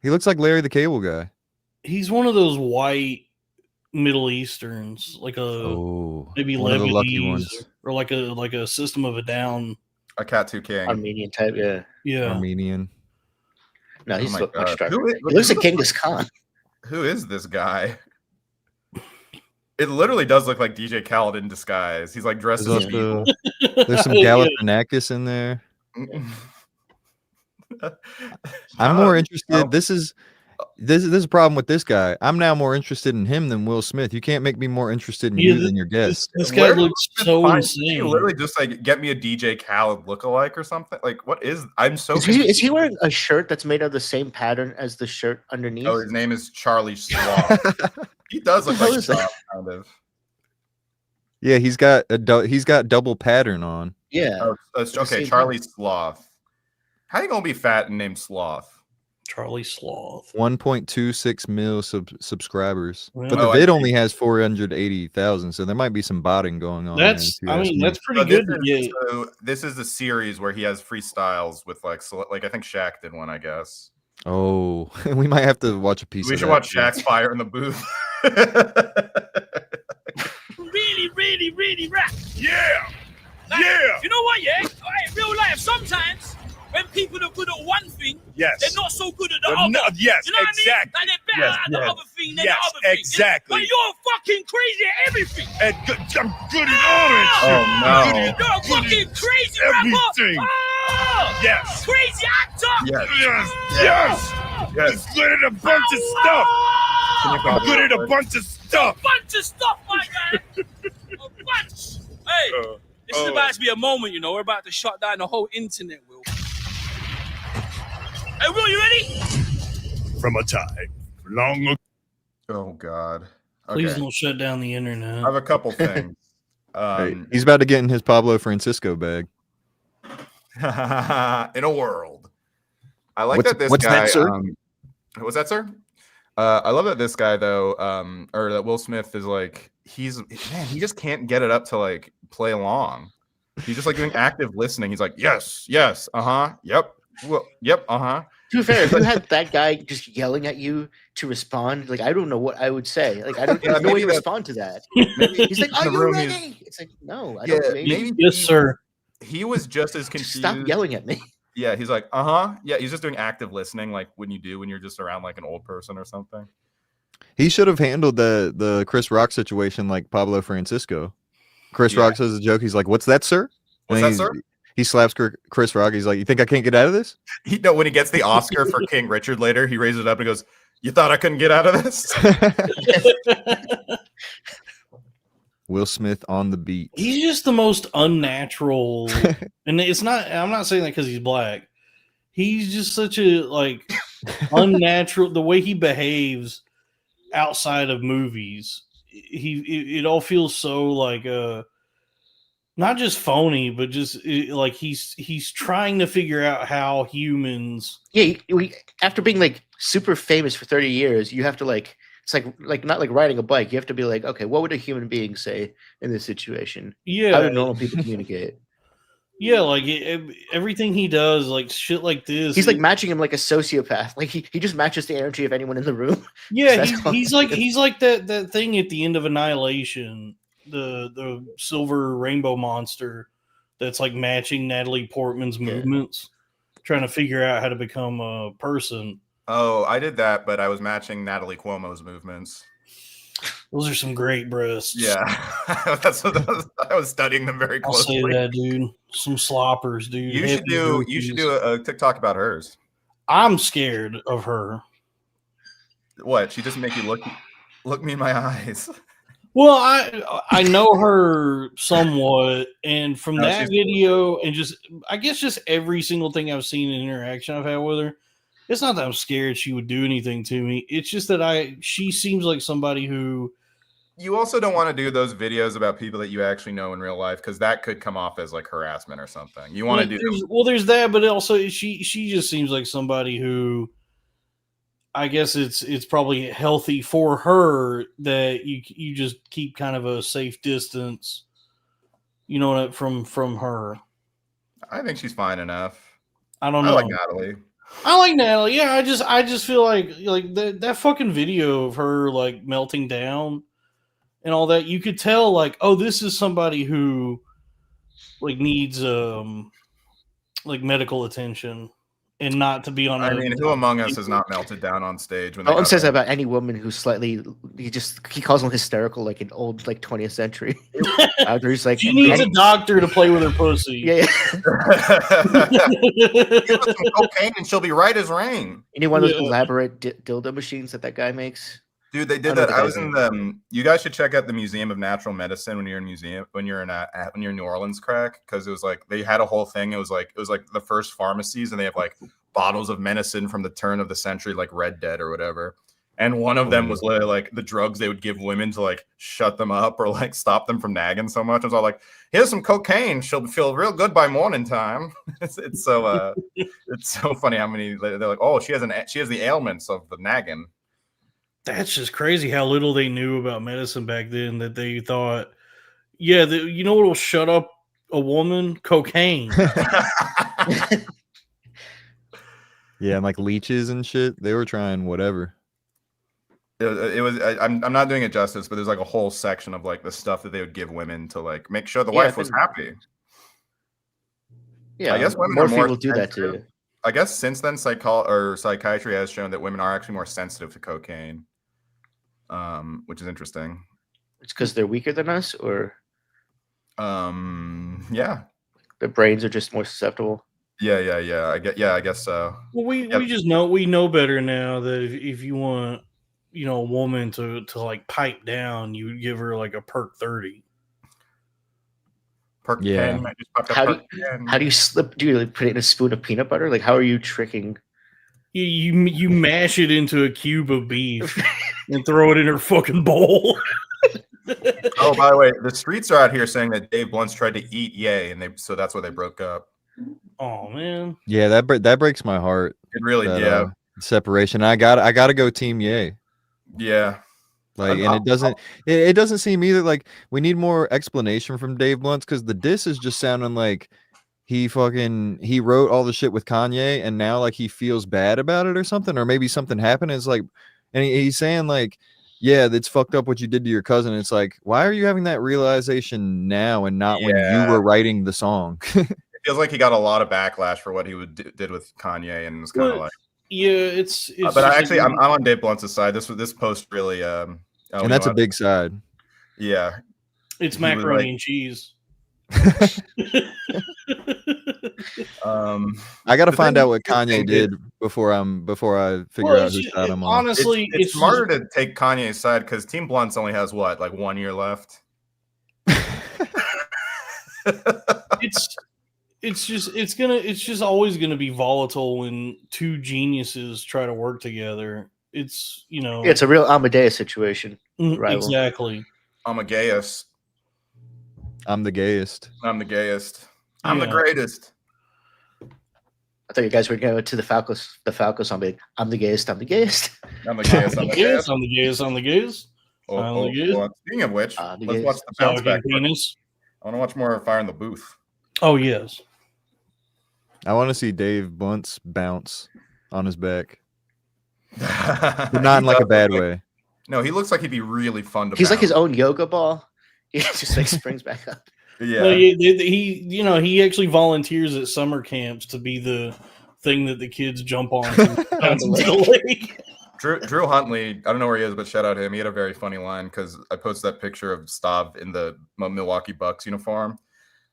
He looks like Larry the Cable Guy. He's one of those white Middle Easterns, like maybe one of the lucky Lebanese ones. or like a System of a Down. A Katu King. Armenian type, yeah. Yeah. Armenian. No, he's my much God. stronger. He looks like Genghis Khan. Who is this guy? It literally does look like DJ Khaled in disguise. He's like dressed as a beetle. There's some Galifianakis in there. I'm more interested. This is a problem with this guy. I'm now more interested in him than Will Smith. You can't make me more interested in you than your guest. This guy looks so insane. You literally just like get me a DJ Khaled lookalike or something. Like, what is? I'm so. Is he wearing a shirt that's made of the same pattern as the shirt underneath? Oh, his name is Charlie Sloth. He does look like Sloth, kind of. Yeah, he's got double pattern on. Yeah. Oh, okay, Charlie Sloth. How you gonna be fat and named Sloth? Charlie Sloth. 1.26 mil subscribers, Well, but the vid only has 480,000, so there might be some botting going on. That's pretty good. So this is a series where he has freestyles with like I think Shaq did one, I guess. Oh, we might have to watch a piece. We of should that watch too. Shaq's Fire in the Booth. Really rap. Yeah. Like, you know what, yeah? In real life, sometimes when people are good at one thing, they're not so good at the other. Yes, you know what exactly. I mean? Like they're better at the other thing than the other thing. Exactly. But you're fucking crazy at everything. And I'm good at all that shit. Oh no. You're a fucking crazy rapper. Oh, Yes. Crazy actor. Yes. Yes. Good at a bunch of stuff. I'm good at a bunch of stuff. A bunch of stuff, my guy. A bunch. Hey, this is about to be a moment, you know. We're about to shut down the whole internet, Will. Hey, Will, you ready? From a time long ago. Oh God. Okay. Please don't shut down the internet. I have a couple things. He's about to get in his Pablo Francisco bag. In a world. I like What's that this that, guy. sir? What's that, sir? I love that this guy though, or that Will Smith is like he just can't get it up to like play along. He's just like doing active listening. He's like, yes, yep, well, yep, To be fair, if you had that guy just yelling at you to respond, like I don't know what I would say. Like I don't know no way to respond to that. He's like, "Are you ready?" It's like, no, I don't. Maybe yes, sir. He was just as confused. Stop yelling at me. Yeah, he's like, yeah. He's just doing active listening, like when you're just around like an old person or something. He should have handled the Chris Rock situation like Pablo Francisco. Chris Rock says a joke. He's like, "What's that, sir?" What's that, sir? He slaps Chris Rock. He's like, "You think I can't get out of this?" When he gets the Oscar for King Richard later, he raises it up and goes, "You thought I couldn't get out of this?" Will Smith on the beat. He's just the most unnatural, and it's not. I'm not saying that because he's black. He's just such a like unnatural. The way he behaves outside of movies, it all feels so like not just phony, but just like he's trying to figure out how humans. Yeah, after being like super famous for 30 years, you have to like. It's like not like riding a bike. You have to be like, okay, what would a human being say in this situation? Yeah, how do normal people communicate? Yeah, like everything he does, like shit like this. He's like matching him like a sociopath. Like he just matches the energy of anyone in the room. Yeah, he's like that thing at the end of Annihilation, the silver rainbow monster that's like matching Natalie Portman's movements. trying to figure out how to become a person. Oh, I did that, but I was matching Natalie Cuomo's movements. Those are some great breasts. Yeah, I was studying them very closely. I'll say that, dude. Some sloppers, dude. You should do a TikTok about hers. I'm scared of her. What? She doesn't make you look me in my eyes. Well, I know her somewhat, and from that video, and I guess just every single thing I've seen in interaction I've had with her, it's not that I'm scared she would do anything to me. It's just that she seems like somebody who. You also don't want to do those videos about people that you actually know in real life because that could come off as like harassment or something. You want to do there's that, but also she just seems like somebody who, I guess it's probably healthy for her that you just keep kind of a safe distance, from her. I think she's fine enough. I don't know. I like Natalie. Yeah, I just feel like that fucking video of her like melting down and all that, you could tell like, oh, this is somebody who like needs like medical attention and not to be on. I mean, who among us has not melted down on stage when Owen says that about any woman who's slightly he calls them hysterical like an old like 20th century. He's like, she needs a doctor to play with her pussy. Yeah. Give her some cocaine and she'll be right as rain. You know, one of those elaborate dildo machines that guy makes. Dude, they did that. I was in the. You guys should check out the Museum of Natural Medicine when you're in New Orleans, crack, because it was like they had a whole thing. It was like the first pharmacies, and they have like bottles of medicine from the turn of the century, like Red Dead or whatever. And one of them was literally like the drugs they would give women to like shut them up or like stop them from nagging so much. I was all like, "Here's some cocaine. She'll feel real good by morning time." It's so funny how many they're like, "Oh, she has the ailments of the nagging." That's just crazy how little they knew about medicine back then that they thought, yeah, you know what will shut up a woman? Cocaine. Yeah, and like leeches and shit. They were trying whatever. It was. I'm not doing it justice, but there's like a whole section of like the stuff that they would give women to like make sure the wife was happy. Yeah, I guess women more are more people do that too. I guess since then, psychiatry has shown that women are actually more sensitive to cocaine, which is interesting. It's because they're weaker than us, or yeah, their brains are just more susceptible. Yeah. I guess so. Well, we just know better now that if you want, a woman to like pipe down, you would give her like a perk 30. Perk 10. How do you slip? Do you like put it in a spoon of peanut butter? Like, how are you tricking? You mash it into a cube of beef and throw it in her fucking bowl. Oh, by the way, the streets are out here saying that Dave Blunt's tried to eat Ye, and so that's why they broke up. Oh man. Yeah, that breaks my heart. It really did. Separation. I gotta go Team Ye. Yeah. Like, and it doesn't seem either like we need more explanation from Dave Blunt, because the diss is just sounding like he wrote all the shit with Kanye and now like he feels bad about it or something, or maybe something happened. It's like, and he's saying like, yeah, that's fucked up what you did to your cousin. It's like, why are you having that realization now and not when you were writing the song? It feels like he got a lot of backlash for what he did with Kanye, and it's kind of like, yeah, it's but actually, I'm on Dave Blunt's side. This post really, and that's a big side. Yeah, it's macaroni and cheese. I got to find out what Kanye did before I figure out whose side I'm on. Honestly, it's smarter to take Kanye's side because Team Blunt's only has what, like 1 year left. It's just always gonna be volatile when two geniuses try to work together. It's it's a real Amadeus situation. Exactly. Amadeus. I'm the gayest. I'm the gayest. I'm the greatest. I thought you guys were going to go to the Falco song. Like, I'm the gayest. I'm the gayest. I'm the gayest. I'm the gayest. I'm the gayest. I'm the gayest. Speaking of which, let's watch the bounce back. Penis. I want to watch more Fire in the Booth. Oh yes. I want to see Dave Blunt's bounce on his back. But not in like a bad way. No, he looks like he'd be really fun to He's bounce. like his own yoga ball. He just like springs back up. Yeah. No, he actually volunteers at summer camps to be the thing that the kids jump on down to the lake. Drew Huntley, I don't know where he is, but shout out to him. He had a very funny line because I posted that picture of Stav in the Milwaukee Bucks uniform,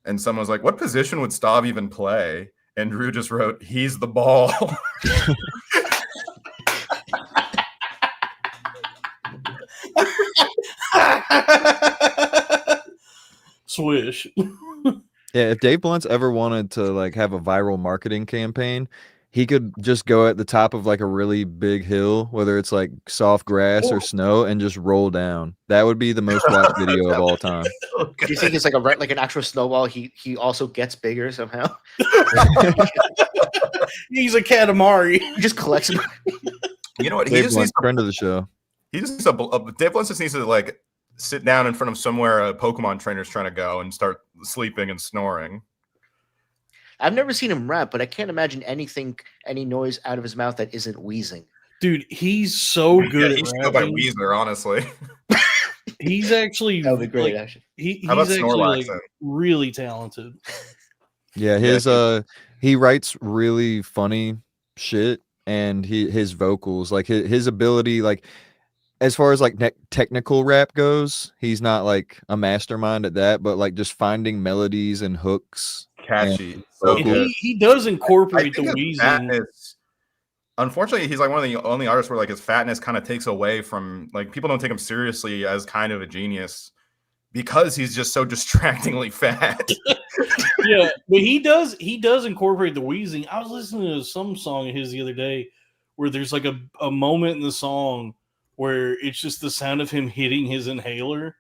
and someone was like, "What position would Stav even play?" And Drew just wrote, "He's the ball." Swish. Yeah, if Dave Blunt's ever wanted to like have a viral marketing campaign, he could just go at the top of like a really big hill, whether it's like soft grass or snow, and just roll down. That would be the most watched video of all time. Do you think it's like an actual snowball? He also gets bigger somehow. He's a Katamari. He just collects them. You know what? Dave Blunt, friend of the show. He just needs Dave Blunt just needs to like sit down in front of somewhere a Pokemon trainer's trying to go and start sleeping and snoring. I've never seen him rap, but I can't imagine any noise out of his mouth that isn't wheezing. Dude, he's so good at he should rapping. go by Weezer, honestly. He's actually That would be great, like, actually. he's How about actually like, Laksin? really talented. Yeah, his he writes really funny shit, and his vocals, like his ability, like as far as like technical rap goes, he's not like a mastermind at that, but like just finding melodies and hooks, Catchy. So good. He does incorporate the his wheezing. fatness, unfortunately, he's like one of the only artists where like his fatness kind of takes away from, like, people don't take him seriously as kind of a genius because he's just so distractingly fat. Yeah, but he does incorporate the wheezing. I was listening to some song of his the other day where there's like a moment in the song where it's just the sound of him hitting his inhaler,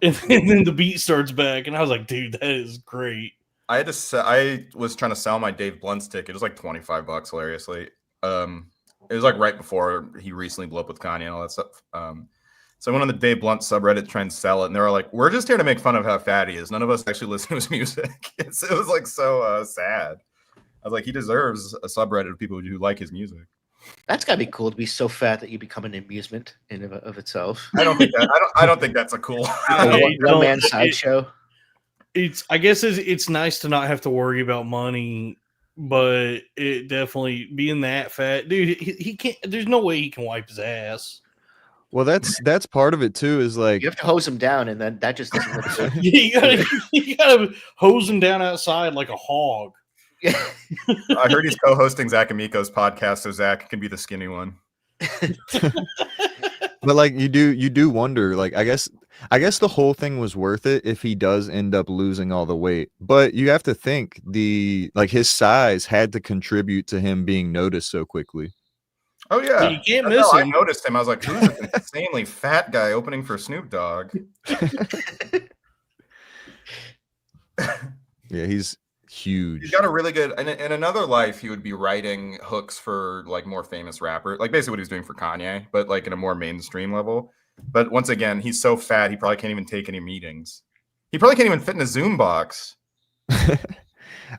and then the beat starts back, and I was like, dude, that is great. I was trying to sell my Dave Blunt's ticket. It was like $25, hilariously. It was like right before he recently blew up with Kanye and all that stuff. So I went on the Dave Blunt subreddit trying to sell it, and they were like, "We're just here to make fun of how fat he is. None of us actually listen to his music." It was like so sad. I was like, he deserves a subreddit of people who like his music. That's gotta be cool to be so fat that you become an amusement in of itself. I don't think that. I don't think that's a cool one man sideshow. I guess it's nice to not have to worry about money, but it definitely being that fat, dude. He can't. There's no way he can wipe his ass. Well, that's part of it too. Is like you have to hose him down, and then that just doesn't look good. you gotta hose him down outside like a hog. I heard he's co-hosting Zach Amico's podcast, so Zach can be the skinny one. But like you do wonder, like I guess the whole thing was worth it if he does end up losing all the weight. But you have to think his size had to contribute to him being noticed so quickly. Oh yeah, well, you can't miss him. I noticed him. I was like, "Who's an insanely fat guy opening for Snoop Dogg?" Yeah, he's huge. He's got a really good. In another life, he would be writing hooks for like more famous rappers, like basically what he's doing for Kanye, but like in a more mainstream level. But once again, he's so fat, he probably can't even take any meetings. He probably can't even fit in a Zoom box.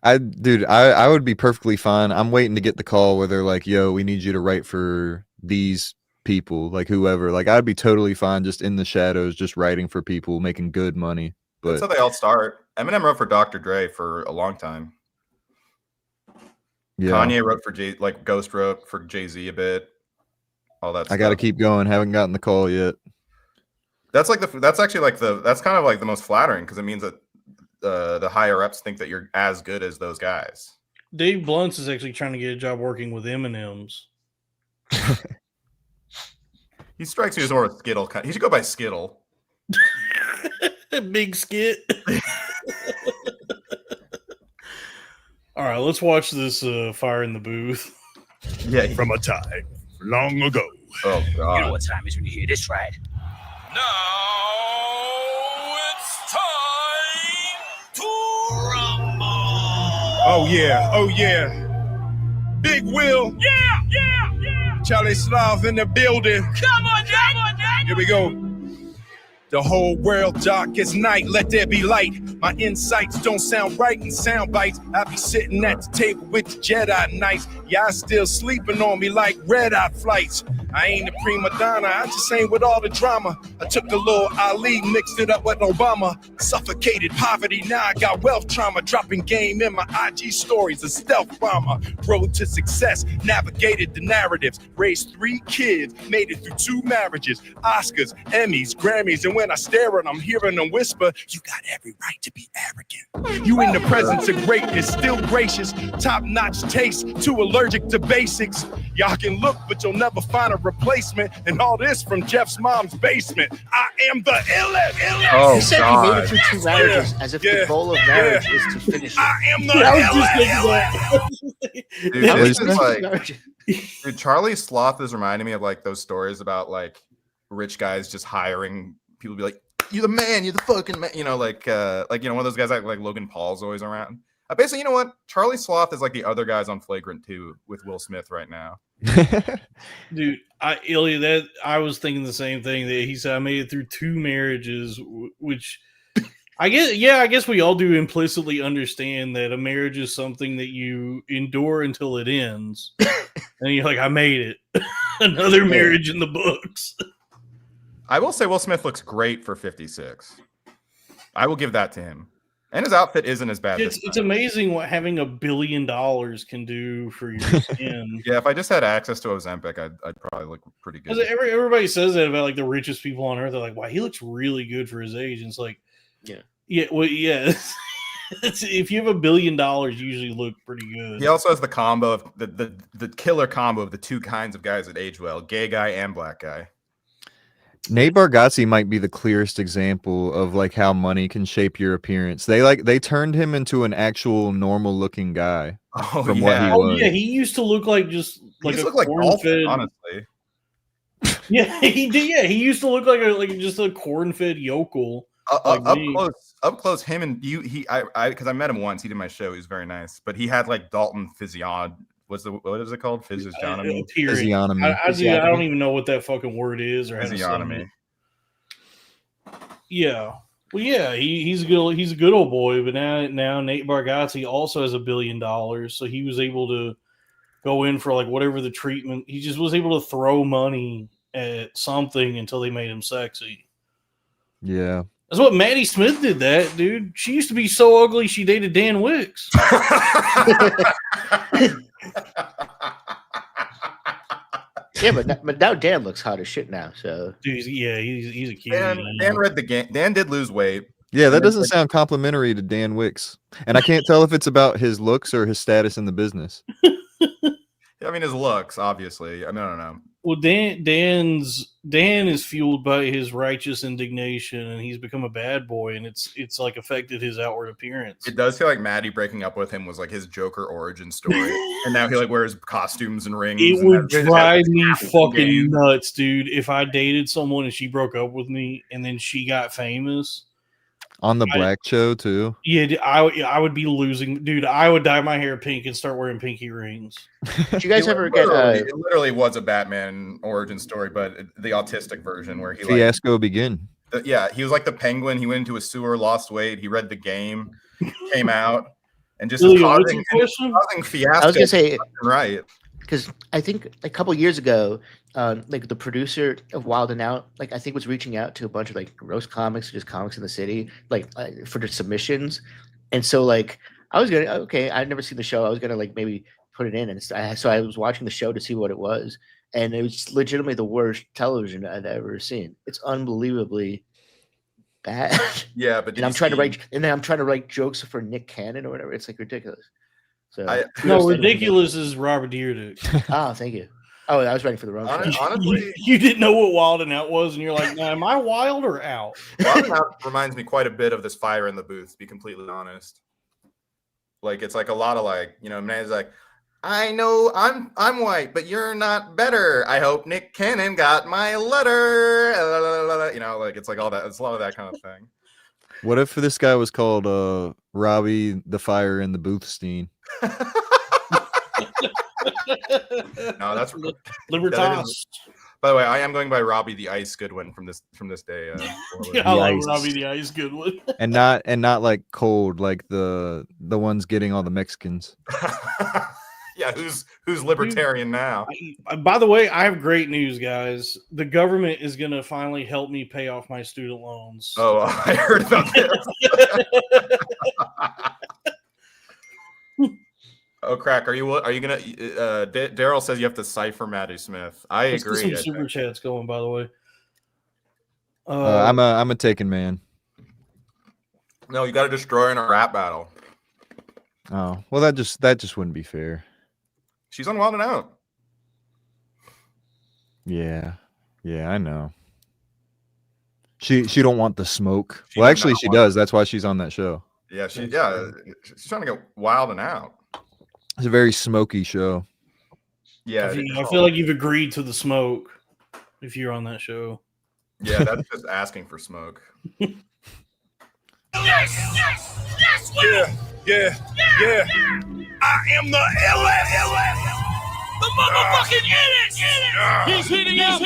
I would be perfectly fine. I'm waiting to get the call where they're like, "Yo, we need you to write for these people," like whoever. Like I'd be totally fine just in the shadows, just writing for people, making good money. But that's how they all start. Eminem wrote for Dr. Dre for a long time. Yeah. Kanye wrote for Ghost wrote for Jay-Z a bit. All that stuff. I got to keep going. Haven't gotten the call yet. That's kind of like the most flattering because it means that the higher ups think that you're as good as those guys. Dave Blunt is actually trying to get a job working with M&M's. He strikes me as more of a Skittle. He should go by Skittle. Big skit. All right, let's watch this fire in the booth. Yeah, from a time long ago. Oh God! You know what time it is when you hear this, right? Now it's time to rumble. Oh yeah. Big Will. Yeah. Charlie Slav in the building. Come on, Daniel. Here we go. The whole world dark as night, let there be light. My insights don't sound right in sound bites. I be sitting at the table with the Jedi Knights. Y'all still sleeping on me like red-eye flights. I ain't a prima donna, I just ain't with all the drama. I took a little Ali, mixed it up with Obama. Suffocated poverty, now I got wealth trauma. Dropping game in my IG stories, a stealth bomber. Road to success, navigated the narratives. Raised 3 kids, made it through 2 marriages. Oscars, Emmys, Grammys, and when I stare at them, hearing them whisper, you got every right to be arrogant. You in the presence of greatness, still gracious. Top-notch taste, too allergic to basics. Y'all can look, but you'll never find a replacement. And all this from Jeff's mom's basement. I am the illest. Oh, He said he made it through 2 marriages, as if the goal of marriage is to finish it. I am the Dude, How this many is like, marriages? dude, Charlie Sloth is reminding me of like those stories about like rich guys just hiring people to be like, you're the man, you're the fucking man, you know, like one of those guys like Logan Paul's always around. Basically, you know what? Charlie Sloth is like the other guys on Flagrant 2 with Will Smith right now. Dude, Ilya, that I was thinking the same thing. That he said I made it through 2 marriages, which I guess we all do implicitly understand that a marriage is something that you endure until it ends, and you're like, I made it, another marriage in the books. I will say Will Smith looks great for 56. I will give that to him. And his outfit isn't as bad. It's amazing what having $1 billion can do for your skin. Yeah, if I just had access to Ozempic, I'd probably look pretty good. Everybody says that about like the richest people on earth. They're like, wow, he looks really good for his age. And it's like, well, yeah. If you have $1 billion, you usually look pretty good. He also has the combo of the killer combo of the 2 kinds of guys that age well: gay guy and black guy. Nate Bargatze might be the clearest example of like how money can shape your appearance. They turned him into an actual normal looking guy from what he was. Yeah, he used to look like just like he a looked like corn-fed. Honestly, yeah, he did. Yeah, he used to look like just a corn-fed yokel. Up close, him and you. Because I met him once. He did my show. He was very nice, but he had like Dalton physiognomy. What is it called? Physiognomy. I don't even know what that fucking word is or physiognomy. Yeah. Well, yeah, he's a good old boy, but now Nate Bargatze also has $1 billion, so he was able to go in for like whatever the treatment. He just was able to throw money at something until they made him sexy. Yeah. That's what Maddie Smith did that, dude. She used to be so ugly she dated Dan Wicks. Yeah, but now Dan looks hot as shit now. So, dude, he's a kid. Dan read the game. Dan did lose weight. Yeah, that doesn't sound complimentary to Dan Wicks, and I can't tell if it's about his looks or his status in the business. I mean, his looks, obviously. I mean, I don't know. Well, Dan is fueled by his righteous indignation, and he's become a bad boy, and it's like affected his outward appearance. It does feel like Maddie breaking up with him was like his Joker origin story, and now he like wears costumes and rings. It would drive me fucking nuts, dude, if I dated someone and she broke up with me, and then she got famous. On the Black Show too. Yeah, I would be losing, dude. I would dye my hair pink and start wearing pinky rings. Did you guys ever get? It literally was a Batman origin story, but the autistic version where he fiasco begin. Yeah, he was like the Penguin. He went into a sewer, lost weight. He read the game, came out, and just causing fiasco. I was gonna say right. Because I think a couple years ago, like the producer of Wild 'N Out, like I think was reaching out to a bunch of like roast comics or just comics in the city, like for the submissions. And so like I was I'd never seen the show. I was gonna like maybe put it in, and so I was watching the show to see what it was, and it was legitimately the worst television I'd ever seen. It's unbelievably bad. Yeah, but I'm trying to write jokes for Nick Cannon or whatever. It's like ridiculous. So ridiculous is Robert Dyrdek. Oh, thank you. Oh, I was ready for the wrong. Honestly, you didn't know what Wild 'N Out was, and you're like, "Now, am I wild or out?" Wild 'N Out reminds me quite a bit of this Fire in the Booth. To be completely honest, like it's like a lot of like man's like, I know I'm white, but you're not better. I hope Nick Cannon got my letter. Like it's like all that. It's a lot of that kind of thing. What if this guy was called Robbie the Fire in the Boothstein? No, that's Libertas. By the way, I am going by Robbie the Ice Goodwin from this day. I love Robbie the Ice Goodwin. and not like cold, like the ones getting all the Mexicans. Yeah, who's libertarian now? By the way, I have great news, guys. The government is going to finally help me pay off my student loans. Oh, I heard about this. Oh, crack! Are you gonna? Daryl says you have to cipher Maddie Smith. Let's agree. Get some super chats going. By the way, I'm a taken man. No, you got to destroy in a rap battle. Oh well, that just wouldn't be fair. She's on Wild 'N Out. Yeah, I know. She don't want the smoke. Well, actually, she does. That's why she's on that show. Yeah, she's trying to get Wild 'N Out. It's a very smoky show. Yeah, I feel like you've agreed to the smoke if you're on that show. Yeah, that's just asking for smoke. Yes, Yeah. I am the illest. the motherfucking idiot. He's hitting out.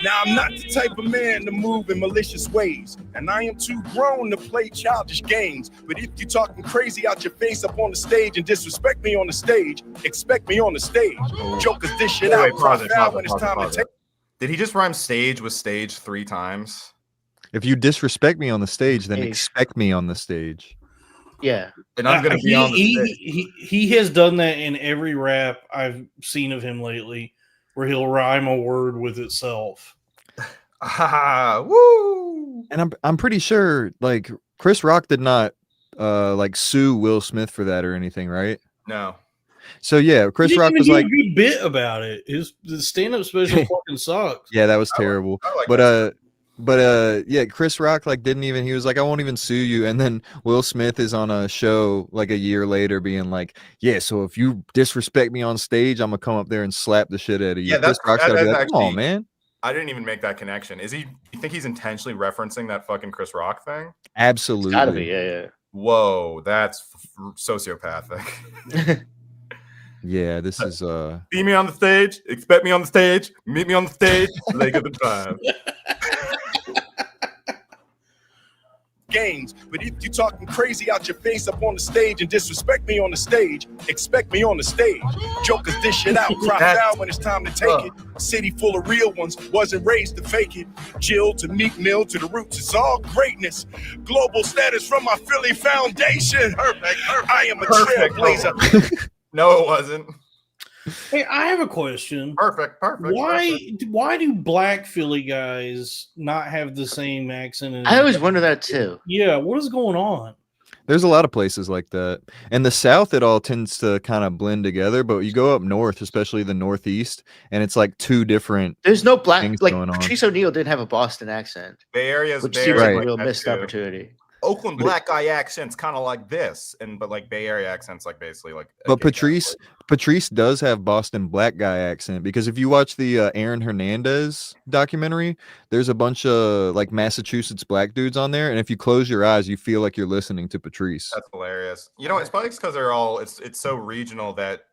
Now, I'm not the type of man to move in malicious ways, and I am too grown to play childish games. But if you talking crazy out your face up on the stage and disrespect me on the stage, expect me on the stage. Jokers dish it out, pause it, when it's time to take. Did he just rhyme stage with stage 3 times? If you disrespect me on the stage, then expect me on the stage. Yeah. And I'm going to be on the stage. He has done that in every rap I've seen of him lately, where he'll rhyme a word with itself. Woo! And I'm pretty sure like Chris Rock did not like sue Will Smith for that or anything, right? No. So yeah, Chris Rock was like a good bit about it. The stand-up special fucking sucks. Yeah, that was terrible. But yeah, Chris Rock like didn't even. He was like, I won't even sue you. And then Will Smith is on a show like a year later, being like, yeah, so if you disrespect me on stage, I'm gonna come up there and slap the shit out of you. Yeah, that's Chris Rock's gotta be like, come on, man. I didn't even make that connection. You think he's intentionally referencing that fucking Chris Rock thing? Absolutely. It's gotta be, yeah. Whoa, that's sociopathic. Yeah, this is See me on the stage, expect me on the stage, meet me on the stage, leg of the time. Games, but if you talking crazy out your face up on the stage and disrespect me on the stage, expect me on the stage. Jokers dish it out, cry foul when it's time to take it. City full of real ones, wasn't raised to fake it. Jill to Meek Mill to the roots, it's all greatness. Global status from my Philly foundation. Perfect. I am a trailblazer. No, it wasn't. Hey, I have a question. Perfect. Why do black Philly guys not have the same accent? I always wonder that too. Yeah, what is going on? There's a lot of places like that. In the South, it all tends to kind of blend together, but you go up north, especially the Northeast, and it's like two different. There's no black things like going on. Patrice O'Neal didn't have a Boston accent, Bay Area's which Bay seems Area like a real that missed too. opportunity. Oakland black guy accent's kind of like this, but like Bay Area accent's like basically like. But Patrice does have Boston black guy accent, because if you watch the Aaron Hernandez documentary, there's a bunch of like Massachusetts black dudes on there, and if you close your eyes, you feel like you're listening to Patrice. That's hilarious. You know, it's probably because they're all. It's so regional that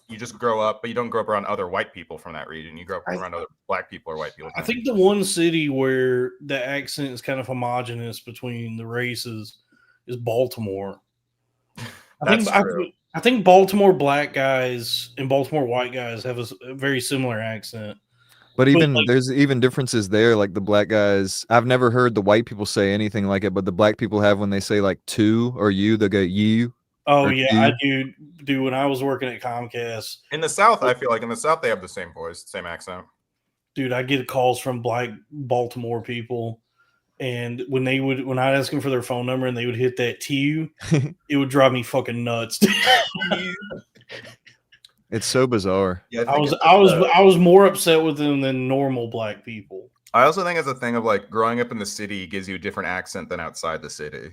you just grow up, but you don't grow up around other white people from that region. You grow up around other black people or white people. I think the one city where the accent is kind of homogenous between the races is Baltimore. I think Baltimore black guys and Baltimore white guys have a very similar accent. But there's even differences there. Like the black guys, I've never heard the white people say anything like it, but the black people have when they say like to or you, they go you. Oh yeah, I do. When I was working at Comcast in the South, I feel like in the South they have the same voice, same accent. Dude, I get calls from black Baltimore people, and when I ask them for their phone number and they would hit that T, it would drive me fucking nuts. It's so bizarre. Yeah, I was more upset with them than normal black people. I also think it's a thing of like growing up in the city gives you a different accent than outside the city.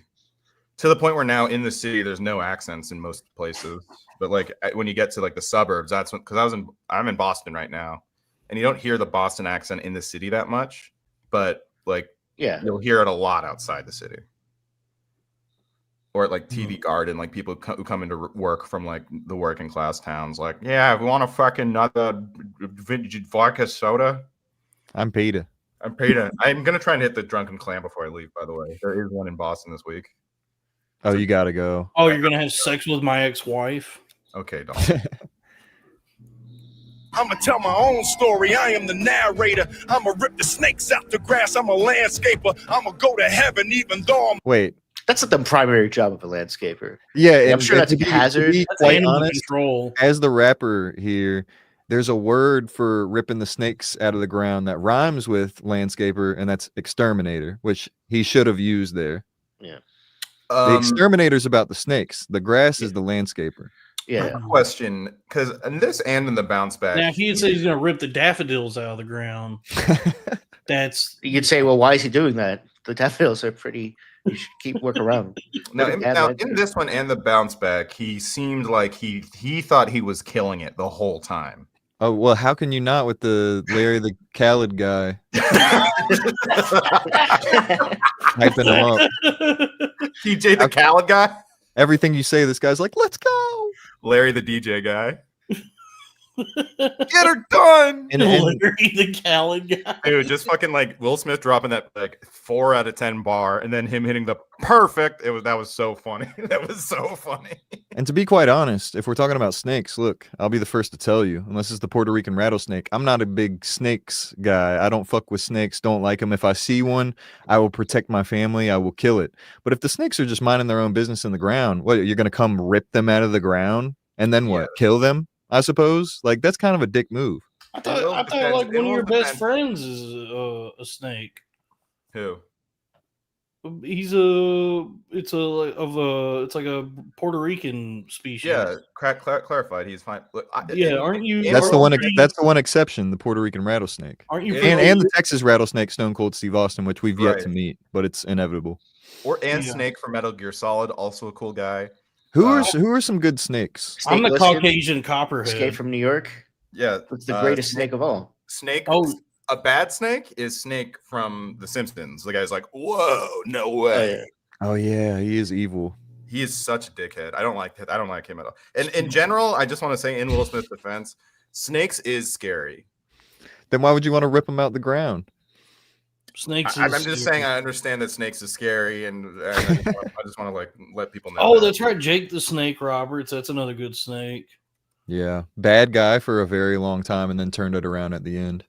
To the point where now in the city there's no accents in most places, but like when you get to like the suburbs, that's when, because I'm in Boston right now, and you don't hear the Boston accent in the city that much, but like you'll hear it a lot outside the city, or at like TV Garden, like people who come into work from like the working class towns, like we want a fucking another vintage vodka soda. I'm Peter. I'm gonna try and hit the Drunken Clam before I leave. By the way, there is one in Boston this week. Oh, you gotta go. Oh, you're gonna have sex with my ex-wife? Okay, don't. I'ma tell my own story. I am the narrator. I'ma rip the snakes out the grass. I'm a landscaper. I'ma go to heaven even though I'm... Wait. That's not the primary job of a landscaper. Yeah, I'm sure that's a hazard. To be That's quite animal honest, control. as the rapper here, there's a word for ripping the snakes out of the ground that rhymes with landscaper, and that's exterminator, which he should have used there. Yeah. The exterminator's about the snakes. The grass is the landscaper. Yeah. Question, because in this and in the bounce back. Now, if he had said he's going to rip the daffodils out of the ground, that's... You'd say, well, why is he doing that? The daffodils are pretty... You should keep working around. Now, in this one and the bounce back, he seemed like he thought he was killing it the whole time. Oh, well, how can you not with the Larry the Khaled guy? Hyping him up. DJ the Khaled guy? Everything you say, this guy's like, let's go. Larry the DJ guy. Get her done. Larry the Khaled guy. Dude, just fucking like Will Smith dropping that like 4 out of 10 bar and then him hitting the perfect. That was so funny. That was so funny. And to be quite honest, if we're talking about snakes, look, I'll be the first to tell you, unless it's the Puerto Rican rattlesnake, I'm not a big snakes guy. I don't fuck with snakes, don't like them. If I see one, I will protect my family. I will kill it. But if the snakes are just minding their own business in the ground, what, you're going to come rip them out of the ground and then what, Yeah. kill them? I suppose. Like, that's kind of a dick move. I thought like one of your best friends is a snake. Who? He's it's like a Puerto Rican species. Yeah, clarified. He's fine. Look, aren't you? That's the one. That's the one exception. The Puerto Rican rattlesnake. Aren't you? And the Texas rattlesnake, Stone Cold Steve Austin, which we've yet Right. to meet, but it's inevitable. Snake from Metal Gear Solid, also a cool guy. Who are some good snakes? I'm the Laskin, Caucasian copperhead. Escape from New York. Yeah, It's the greatest snake of all. Snake. Oh. A bad snake is Snake from The Simpsons. The guy's like, whoa, no way. Oh yeah, he is evil. He is such a dickhead. I don't like him at all. And in general, I just want to say, in Will Smith's defense, Snakes is scary. Then why would you want to rip him out the ground? Snakes. I'm just saying, I understand that Snakes is scary, and I just want to like let people know. Oh, that. that's right, Jake the Snake Roberts. That's another good snake. Yeah, bad guy for a very long time, and then turned it around at the end.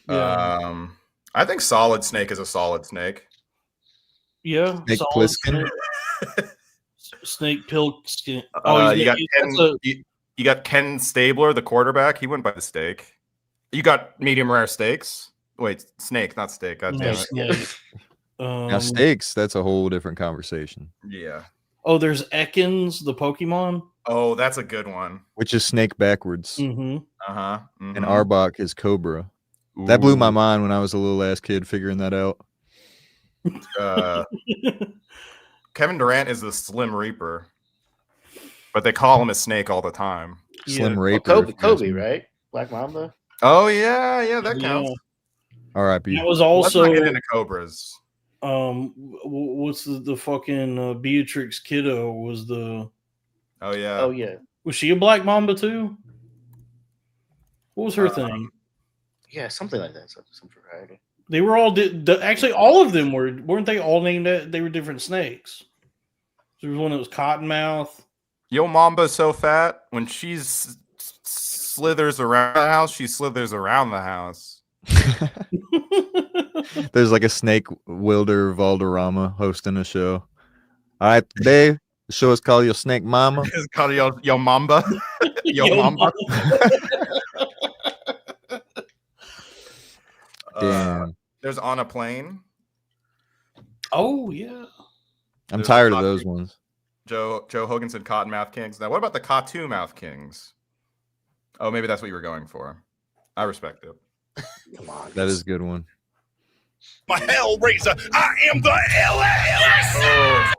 Yeah. I think Solid Snake is a solid snake. Yeah, Snake solid Plissken. Snake Pilkskin. You got Ken Stabler, the quarterback. He went by the steak. You got medium rare steaks. Wait, snake, not steak. God damn it. Snake. Now steaks, that's a whole different conversation. Yeah. Oh, there's Ekans, the Pokemon. Oh, that's a good one. Which is snake backwards. Mm-hmm. Uh-huh. And Arbok is Cobra. That blew my mind when I was a little ass kid figuring that out. Kevin Durant is the Slim Reaper, but they call him a snake all the time. Slim Reaper. Kobe, right? Black Mamba. Oh yeah, that counts. R.I.P. That was also Let's not get into Cobras. What's the fucking Beatrix Kiddo was the? Oh yeah. Oh yeah. Was she a Black Mamba too? What was her thing? Yeah, something like that. Some variety. They were all actually all of them weren't they all named that? They were different snakes. There was one that was Cottonmouth. Yo, Mamba's so fat when she slithers around the house, she slithers around the house. There's like a snake wilder Valderrama hosting a show. All right, today the show is called Your Snake Mama. It's called Yo Mamba. Yo Mamba. Damn. There's On a Plane. Oh yeah. I'm tired of those ones. Joe Hogan said Cottonmouth Kings. Now, what about the Katu Mouth Kings? Oh, maybe that's what you were going for. I respect it. Come on. That is a good one. My Hellraiser, I am the LL.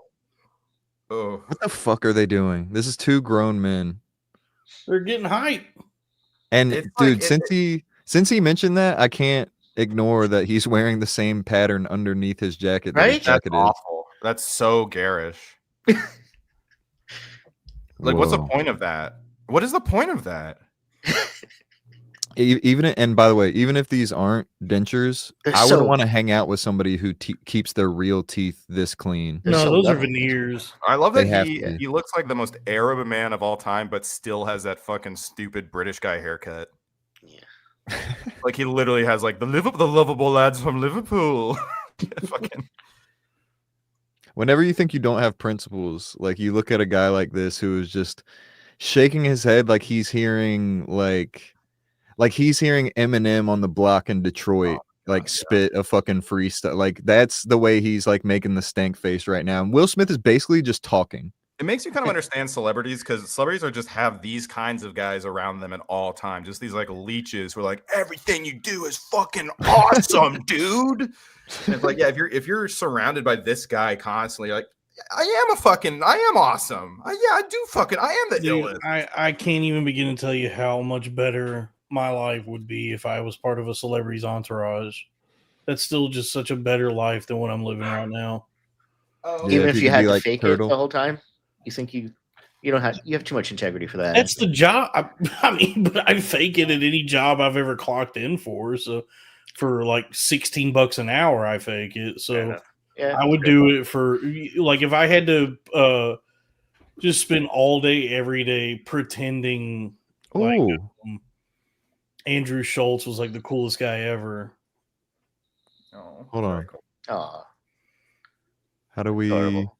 Oh. What the fuck are they doing? This is two grown men. They're getting hype. And It's dude, like since he mentioned that, I can't ignore that he's wearing the same pattern underneath his jacket. that his Right? That's jacket is. awful. That's so garish. Like, what's the Whoa. point of that? What is the point of that? And by the way, even if these aren't dentures, They're I would so- want to hang out with somebody who keeps their real teeth this clean. They're No, so those are dumb. veneers. I love They that have he to. looks like the most Arab man of all time, but still has that fucking stupid British guy haircut. Like he literally has like the lovable lads from Liverpool. Fucking. Whenever you think you don't have principles, like you look at a guy like this who is just shaking his head like he's hearing he's hearing Eminem on the block in Detroit, spit a fucking freestyle. Like that's the way he's like making the stank face right now. And Will Smith is basically just talking. It makes you kind of understand celebrities because celebrities are just have these kinds of guys around them at all time. Just these like leeches who are like, everything you do is fucking awesome, dude. And it's like, yeah, if you're surrounded by this guy constantly, like, I am awesome. I am the illest. I can't even begin to tell you how much better my life would be if I was part of a celebrity's entourage. That's still just such a better life than what I'm living right now. Even if you had to fake it the whole time. You think you have too much integrity for that? That's the job. I mean, but I fake it at any job I've ever clocked in for. So for like $16 an hour, I fake it. So I would do it for like if I had to just spend all day, every day pretending like Andrew Schultz was like the coolest guy ever. Oh, hold on. Cool. How do we? Horrible.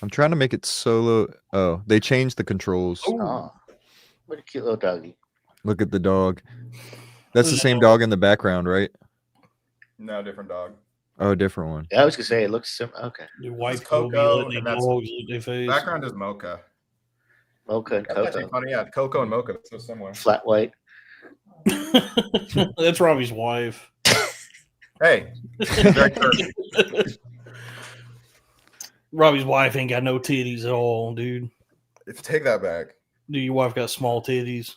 I'm trying to make it solo. Oh, they changed the controls. Oh, what a cute little doggy. Look at the dog. That's the same dog in the background, right? No, different dog. Oh, different one. Yeah, I was gonna say it looks okay. Your wife Coco, and that's background is Mocha. Mocha and That's Coco. Funny, yeah. Coco and Mocha, so similar. Flat white. That's Robbie's wife. Hey, Robbie's wife ain't got no titties at all, dude. Take that back. Dude, your wife got small titties.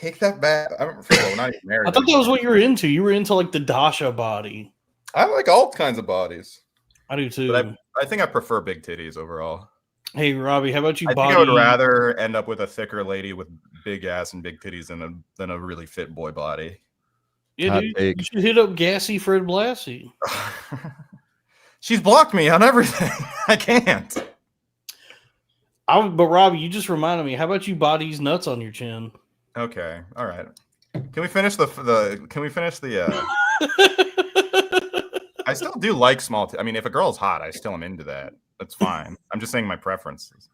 Take that back. I don't feel we're not even married. I thought that was what you were into. You were into like the Dasha body. I like all kinds of bodies. I do too. But I think I prefer big titties overall. Hey, Robbie, how about you? I think I would rather end up with a thicker lady with big ass and big titties than a really fit boy body. Yeah, dude. You should hit up Gassy Fred Blassie. She's blocked me on everything. I can't. But Robbie, you just reminded me. How about you bodies nuts on your chin? Okay, all right. Can we finish the? Can we finish the? I still do like small. I mean, if a girl's hot, I still am into that. That's fine. I'm just saying my preferences.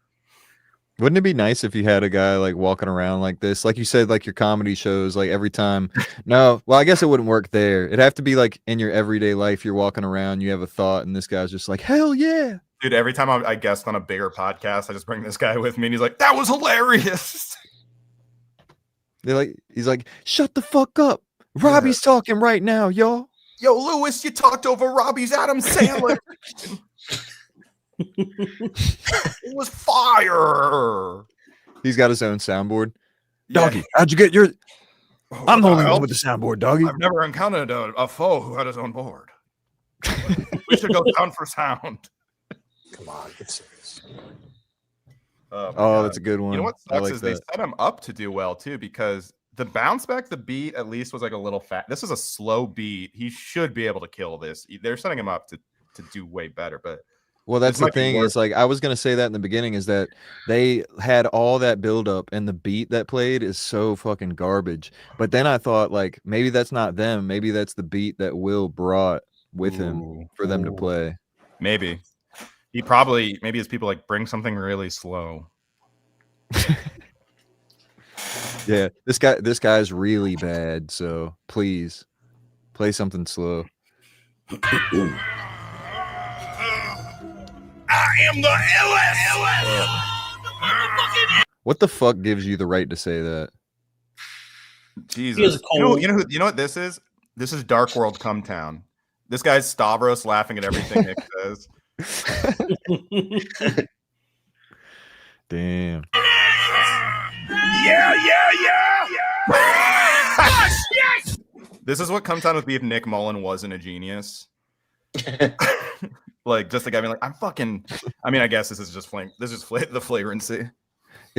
Wouldn't it be nice if you had a guy like walking around like this? Like you said, like your comedy shows, like every time. No, well, I guess it wouldn't work there. It'd have to be like in your everyday life. You're walking around, you have a thought, and this guy's just like, hell yeah. Dude, every time I guest on a bigger podcast, I just bring this guy with me, and he's like, that was hilarious. He's like, shut the fuck up. Robbie's talking right now, y'all. Yo, Lewis, you talked over Robbie's Adam Sandler. It was fire. He's got his own soundboard. Doggy, how'd you get your? I'm the only one with the soundboard, doggy. I've never encountered a foe who had his own board. We should go sound for sound. Come on, get serious. Oh, that's a good one. You know what sucks like is they set him up to do well too, because the bounce back, the beat at least was like a little fat. This is a slow beat. He should be able to kill this. They're setting him up to do way better, but. Well, that's the thing is like I was going to say that in the beginning is that they had all that build up and the beat that played is so fucking garbage. But then I thought like maybe that's not them. Maybe that's the beat that Will brought with him for them to play. Maybe his people like bring something really slow. Yeah, this guy's really bad. So please play something slow. I am the illest. What the fuck gives you the right to say that? Jesus. You know what this is? This is Dark World Come Town. This guy's Stavros laughing at everything Nick says. Damn. Yeah. Yes! This is what Come Town would be if Nick Mullen wasn't a genius. Like just the guy being like, I'm fucking. I mean, I guess this is just the flagrancy.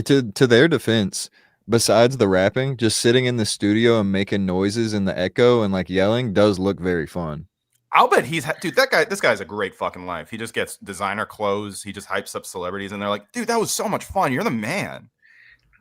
To their defense, besides the rapping, just sitting in the studio and making noises in the echo and like yelling does look very fun. I'll bet this guy's a great fucking life. He just gets designer clothes. He just hypes up celebrities, and they're like, dude, that was so much fun. You're the man.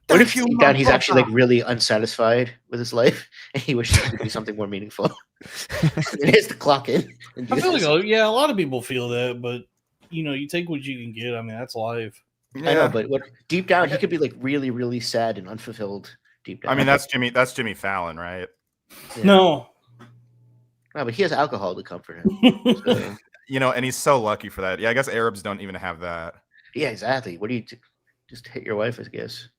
What if deep down he's actually like really unsatisfied with his life and he wishes he could do something more meaningful? It is the clock in. I feel like a lot of people feel that, but you take what you can get. I mean, that's life. Yeah. I know, but deep down he could be like really, really sad and unfulfilled deep down. I mean, that's Jimmy Fallon, right? Yeah. No, but he has alcohol to comfort him. So. And he's so lucky for that. Yeah, I guess Arabs don't even have that. Yeah, exactly. What do you do? Just hit your wife, I guess.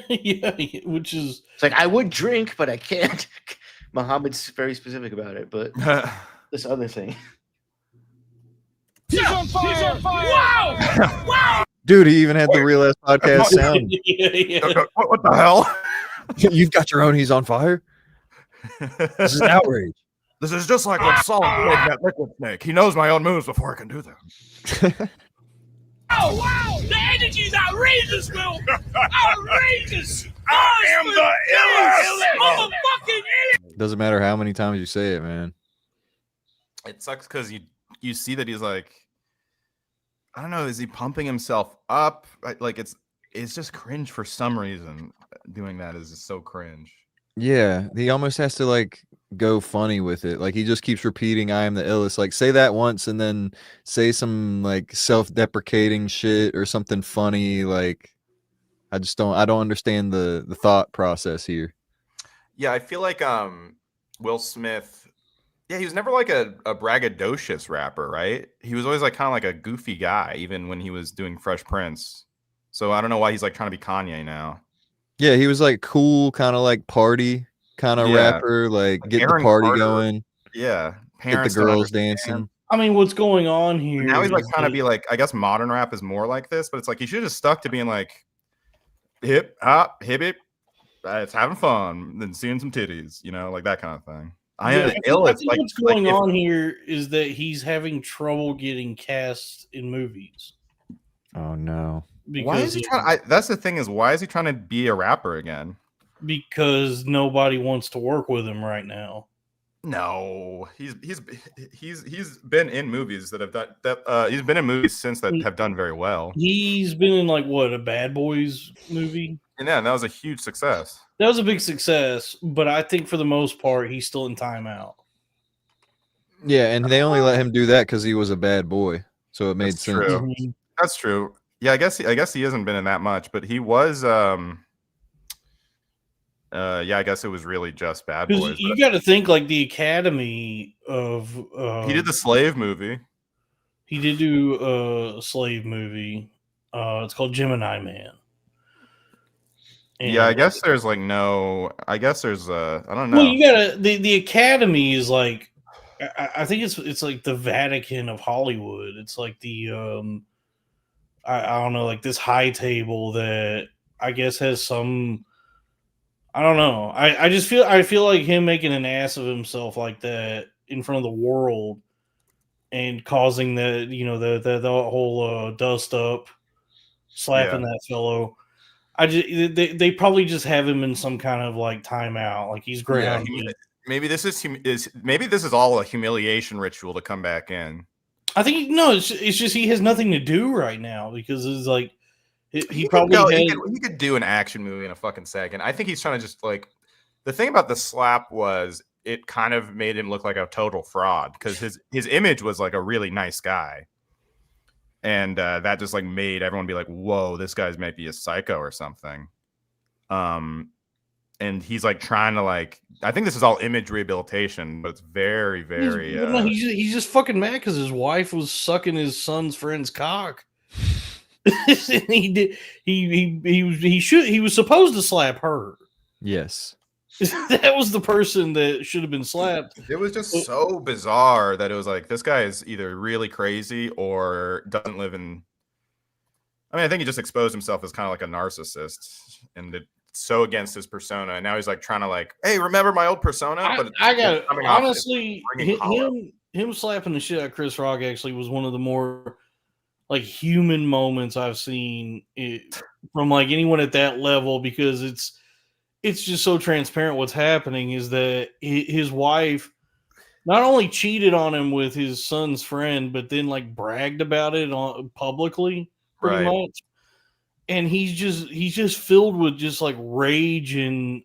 Yeah, which is it's like I would drink, but I can't. Muhammad's very specific about it, but this other thing. He's on fire! He's on fire! Wow! Wow! Dude, he even had the real ass podcast sound. Yeah. What the hell? You've got your own. He's on fire. This is outrage. This is just like when Solomon made that liquid snake. He knows my own moves before I can do them. Oh, wow! The energy is outrageous, Will! Outrageous! I am the illest! Motherfucking idiot! Doesn't matter how many times you say it, man. It sucks because you see that he's like, I don't know, is he pumping himself up? Like it's just cringe for some reason. Doing that is just so cringe. Yeah, he almost has to like go funny with it. Like he just keeps repeating I am the illest. Like say that once and then say some like self-deprecating shit or something funny. Like I don't understand the thought process here. Yeah, I feel like Will Smith, yeah, he was never like a braggadocious rapper, right? He was always like kind of like a goofy guy, even when he was doing Fresh Prince. So I don't know why he's like trying to be Kanye now. Yeah, he was like cool, kind of like party kind of rapper, like get Aaron the party Carter, going. Yeah, get the girls dancing. I mean, what's going on here? But now he's like trying to be like, I guess modern rap is more like this, but it's like he should have stuck to being like hip hop, hip hip. It's having fun, then seeing some titties, like that kind of thing. I think what's going on here is that he's having trouble getting cast in movies. Oh no. Because why is he trying? That's the thing is, why is he trying to be a rapper again? Because nobody wants to work with him right now. No, he's been in movies that have done that. He's been in movies since that have done very well. He's been in like a Bad Boys movie. And that was a huge success. That was a big success, but I think for the most part, he's still in timeout. Yeah, and they only let him do that because he was a bad boy, so it made sense. True. Mm-hmm. That's true. Yeah, I guess he hasn't been in that much, but he was. Yeah, I guess it was really just Bad Boys. You got to think like the Academy of. He did the Slave movie. He did do a Slave movie. It's called Gemini Man. And yeah, I guess there's like no. I guess there's I don't know. Well, you gotta the Academy is like. I think it's like the Vatican of Hollywood. It's like the I don't know, like this high table that I guess has some. I don't know. I just feel like him making an ass of himself like that in front of the world and causing the whole dust up, slapping that fellow. They probably just have him in some kind of like timeout, like he's grounded. Yeah, maybe this is all a humiliation ritual to come back in. I think it's just he has nothing to do right now because it's like he could do an action movie in a fucking second. I think he's trying to just like the thing about the slap was it kind of made him look like a total fraud because his image was like a really nice guy. And that just like made everyone be like, whoa, this guy's might be a psycho or something. And he's like trying to like, I think this is all image rehabilitation, but it's very, very. He's just fucking mad because his wife was sucking his son's friend's cock. And he was supposed to slap her. Yes. That was the person that should have been slapped. It was just so bizarre that it was like, this guy is either really crazy or doesn't live in. I mean, I think he just exposed himself as kind of like a narcissist and it's so against his persona. And now he's like trying to like, hey, remember my old persona? But I got it. Honestly, him slapping the shit out of Chris Rock actually was one of the more like human moments I've seen from like anyone at that level, because it's just so transparent. What's happening is that his wife not only cheated on him with his son's friend, but then like bragged about it publicly pretty much. and he's just filled with just like rage and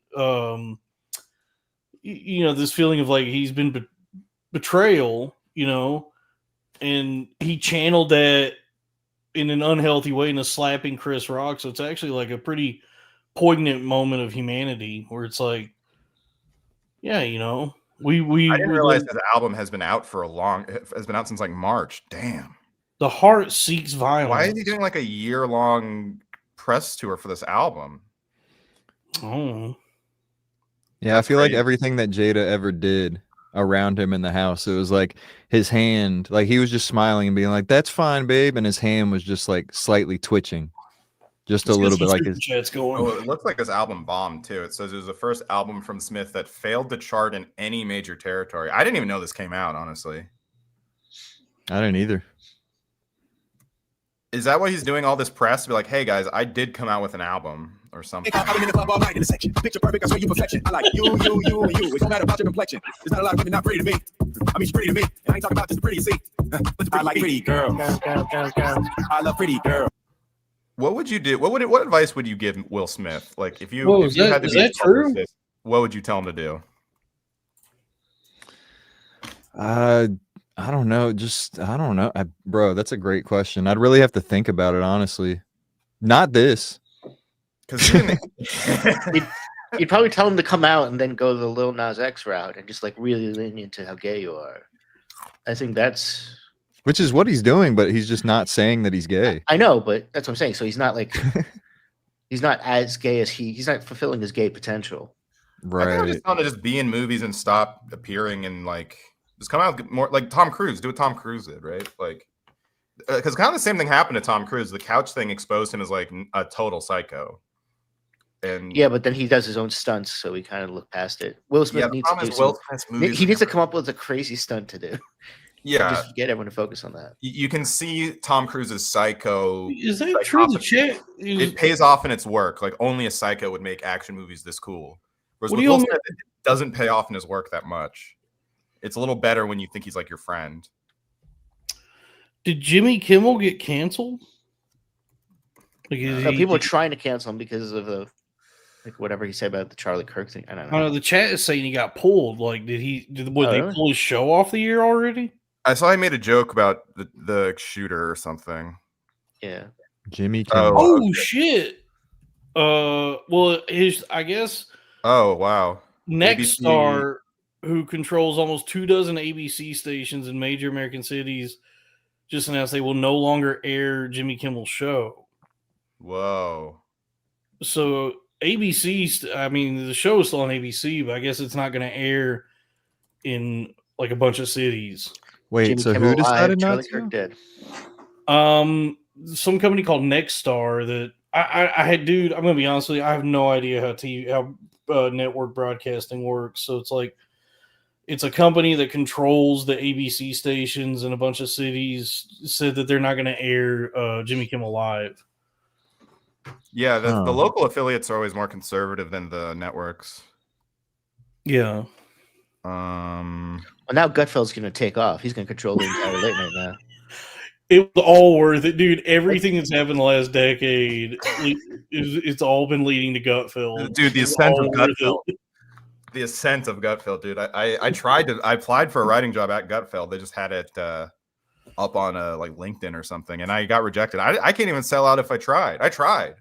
this feeling of like he's been betrayal, and he channeled that in an unhealthy way into slapping Chris Rock. So it's actually like a pretty poignant moment of humanity where it's like, yeah, I didn't realize his album has been out since like March. Damn. The Heart Seeks Violence. Why is he doing like a year-long press tour for this album? Oh. Yeah, That's I feel crazy. like everything that Jada ever did around him in the house, it was like his hand, like he was just smiling and being like, "That's fine, babe," and his hand was just like slightly twitching, just a little bit, like his chat's going. Oh, it looks like this album bombed too. It says it was the first album from Smith that failed to chart in any major territory. I didn't even know this came out, honestly. I didn't either. Is that why he's doing all this press to be like, hey guys, I did come out with an album or something? I'm in the club all night in the section. Picture perfect, I show you perfection. I like you, and you. It don't matter about your complexion. There's not a lot of women not pretty to me. I mean, she's pretty to me. And I ain't talking about just the pretty, see? I like pretty girls. I love pretty girls. What would you do? What advice would you give Will Smith? Like if you, Whoa, if you had to is be that true? what would you tell him to do? I don't know. I don't know. Bro, that's a great question. I'd really have to think about it, honestly. Not this. Because You'd probably tell him to come out and then go the Lil Nas X route and just like really lean into how gay you are. I think that's... Which is what he's doing, but he's just not saying that he's gay. I know, but that's what I'm saying. So he's not like... he's not as gay as he's not fulfilling his gay potential. Right. I think just tell him to just be in movies and stop appearing in like... Just come out more like Tom Cruise. Do what Tom Cruise did, right? Like, because kind of the same thing happened to Tom Cruise. The couch thing exposed him as like a total psycho. And yeah, but then he does his own stunts, so we kind of look past it. Will Smith needs to do he needs to come up with a crazy stunt to do. Yeah, just get everyone to focus on that. You can see Tom Cruise's psycho. Is that true? The chat it pays off in its work. Like only a psycho would make action movies this cool. Whereas with Will Smith, it doesn't pay off in his work that much. It's a little better when you think he's like your friend. Did Jimmy Kimmel get canceled? Like, people are trying to cancel him because of like whatever he said about the Charlie Kirk thing. I don't know. The chat is saying he got pulled. Like, they pull his show off the air already? I saw he made a joke about the shooter or something. Yeah, Jimmy Kimmel. Oh okay. Shit. Well, I guess. Oh wow. Next Star, who controls almost 24 ABC stations in major American cities, just announced they will no longer air Jimmy Kimmel's show. Whoa. So ABC, I mean, the show is still on ABC, but I guess it's not going to air in like a bunch of cities. Wait, Jimmy so Kimmel who decided Live, not Charlie to? Kirk did. Some company called Next Star that I had, dude, I'm going to be honest with you, I have no idea how network broadcasting works. So it's like, it's a company that controls the ABC stations in a bunch of cities, said that they're not going to air Jimmy Kimmel Live. Yeah, the local affiliates are always more conservative than the networks. Yeah. Well, now Gutfeld's going to take off. He's going to control the entire late night now. It was all worth it, dude. Everything that's happened the last decade, it's all been leading to Gutfeld. Dude, the ascent of Gutfeld. The ascent of Gutfeld, dude. I applied for a writing job at Gutfeld. They just had it up on like LinkedIn or something, and I got rejected. I can't even sell out if I tried. I tried.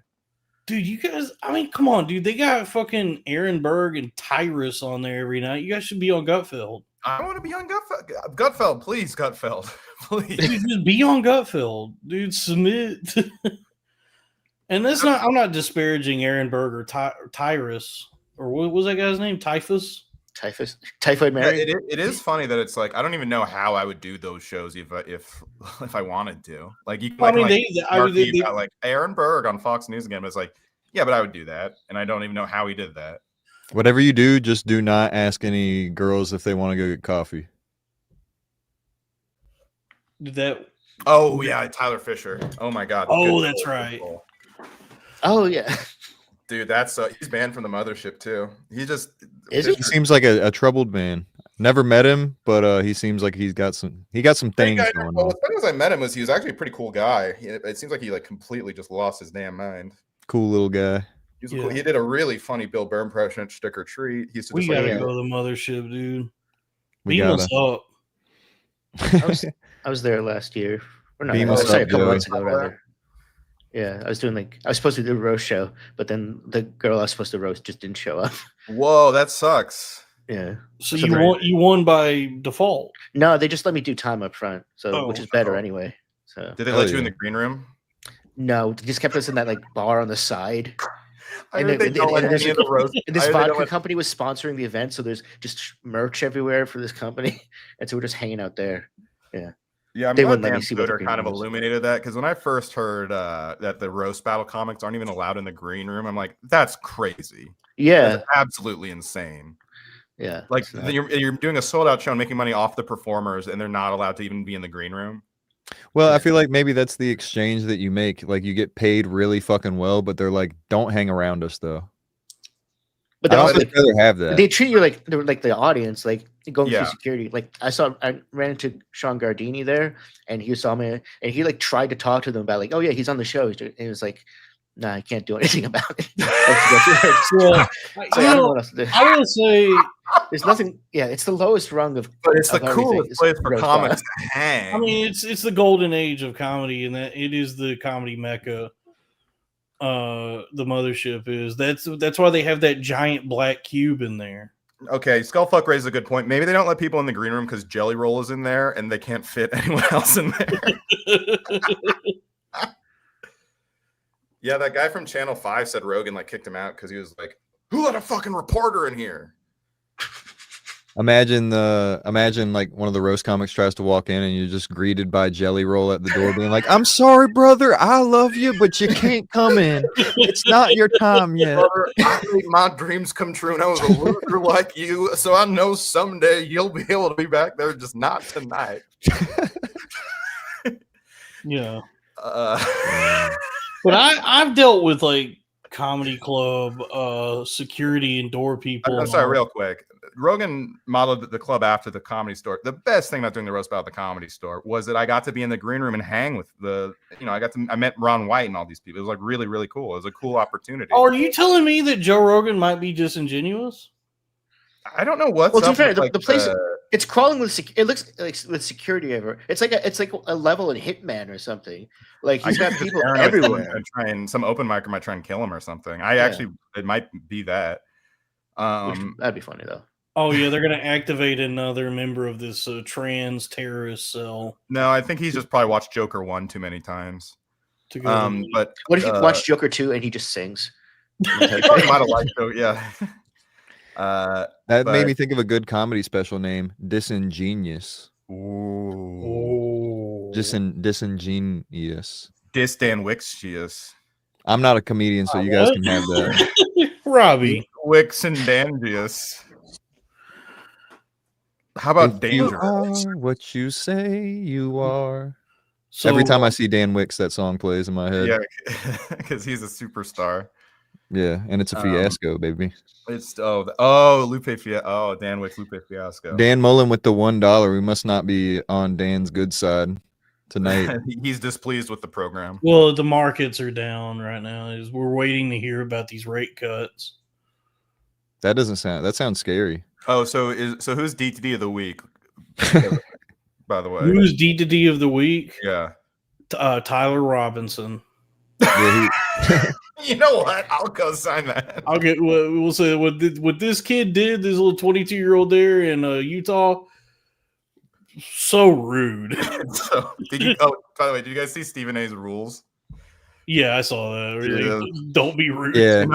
Dude, you guys, I mean, come on, dude. They got fucking Aaron Berg and Tyrus on there every night. You guys should be on Gutfeld. I want to be on Gutfeld. Gutfeld, please, Gutfeld. Please. Dude, just be on Gutfeld. Dude, submit. And that's not, I'm not disparaging Aaron Berg or Tyrus. Or what was that guy's name? Typhus? Typhoid Mary? Yeah, it is funny that it's like, I don't even know how I would do those shows if I wanted to. Like, you can got like Aaron Berg on Fox News again, but it's like, yeah, but I would do that. And I don't even know how he did that. Whatever you do, just do not ask any girls if they want to go get coffee. Did that? Oh, yeah, Tyler Fisher. Oh, my God. Oh, that's right. Oh, yeah. Dude, he's banned from the mothership too. He seems like a troubled man. Never met him, but he seems like he got some things going Well, on. as soon as I met him, he was actually a pretty cool guy. It seems like he like completely just lost his damn mind. Cool little guy. He did a really funny Bill Burr impression at Stick or Treat. He used to We just gotta like, go to the mothership, dude. We Beam gotta. us up. I was there last year. Or not, Beam I was us sorry, up, a couple Joey. months ago, rather. Yeah, I was supposed to do a roast show, but then the girl I was supposed to roast just didn't show up. whoa, that sucks. Yeah. So you won by default. No, they just let me do time up front, which is better anyway. So did they let you in the green room? No, they just kept us in that like bar on the side. And this vodka company was sponsoring the event, so there's just merch everywhere for this company, and so we're just hanging out there. Yeah. Yeah, they wouldn't let me see what Twitter kind of illuminated that because when I first heard that the roast battle comics aren't even allowed in the green room, I'm like, that's crazy. Yeah, that's absolutely insane. Yeah, like you're doing a sold out show and making money off the performers, and they're not allowed to even be in the green room. Well, I feel like maybe that's the exchange that you make. Like you get paid really fucking well, but they're like, don't hang around us though. But they also rather have that. They treat you like they're like the audience, like going through security. Like I ran into Sean Gardini there, and he saw me, and he like tried to talk to them about like, oh yeah, he's on the show. And he was like, nah, I can't do anything about it. I don't know what else to do. I will say there's nothing. Yeah, it's the lowest rung of. But it's the coolest place for comics to hang. I mean, it's the golden age of comedy, and that it is the comedy mecca. The mothership is that's why they have that giant black cube in there. Okay, Skullfuck raises a good point. Maybe they don't let people in the green room because Jelly Roll is in there and they can't fit anyone else in there. Yeah, that guy from Channel 5 said Rogan like kicked him out because he was like, "Who let a fucking reporter in here?" Imagine like one of the roast comics tries to walk in and you're just greeted by Jelly Roll at the door being like, I'm sorry, brother, I love you, but you can't come in. It's not your time yet. Brother, I made my dreams come true and I was a loser like you, so I know someday you'll be able to be back there, just not tonight. Yeah. But I've dealt with like comedy club security and door people. I'm sorry, real quick. Rogan modeled the club after the Comedy Store. The best thing about doing the roast about the Comedy Store was that I got to be in the green room and hang with I met Ron White and all these people. It was like really, really cool. It was a cool opportunity. Oh, are you telling me that Joe Rogan might be disingenuous? I don't know what's well, to up be fair, with, the place it's crawling with it looks like with security ever. It's like a level in Hitman or something. Like he's got people everywhere. Some open micer might try and kill him or something. It might be that. That'd be funny though. Oh yeah, they're gonna activate another member of this trans terrorist cell. No, I think he's just probably watched Joker 1 too many times. But what if you watch Joker 2 and he just sings? Might have liked it, yeah. That made me think of a good comedy special name, Disingenious. Ooh. Disingenious. Dan Wixius. I'm not a comedian, so you guys can have that. Robbie. Wix and Dangius. How about Danger? What you say you are. So, every time I see Dan Wicks, that song plays in my head. Yeah, because he's a superstar. Yeah, and it's a fiasco, baby. It's Lupe Fiasco. Oh, Dan Wicks, Lupe Fiasco. Dan Mullen with the $1. We must not be on Dan's good side tonight. He's displeased with the program. Well, the markets are down right now. We're waiting to hear about these rate cuts. That sounds scary. Oh, so who's D2D of the week? By the way, who's D2D of the week? Yeah, Tyler Robinson. Yeah, you know what? I'll go sign that. We'll say what this kid did. This little 22-year-old there in Utah. So rude. So, by the way, did you guys see Stephen A's rules? Yeah, I saw that. Really, don't be rude. Yeah,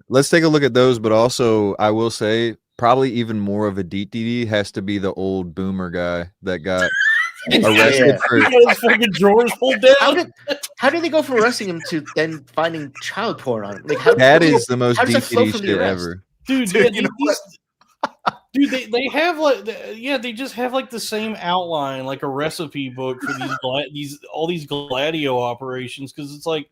let's take a look at those. But also, I will say, probably even more of a DTD has to be the old boomer guy that got arrested for fucking drawers pulled down. How did they go from arresting him to then finding child porn on him? Like that is the most DTD shit ever, dude. Dude, they have they just have like the same outline, like a recipe book for all these Gladio operations, because it's like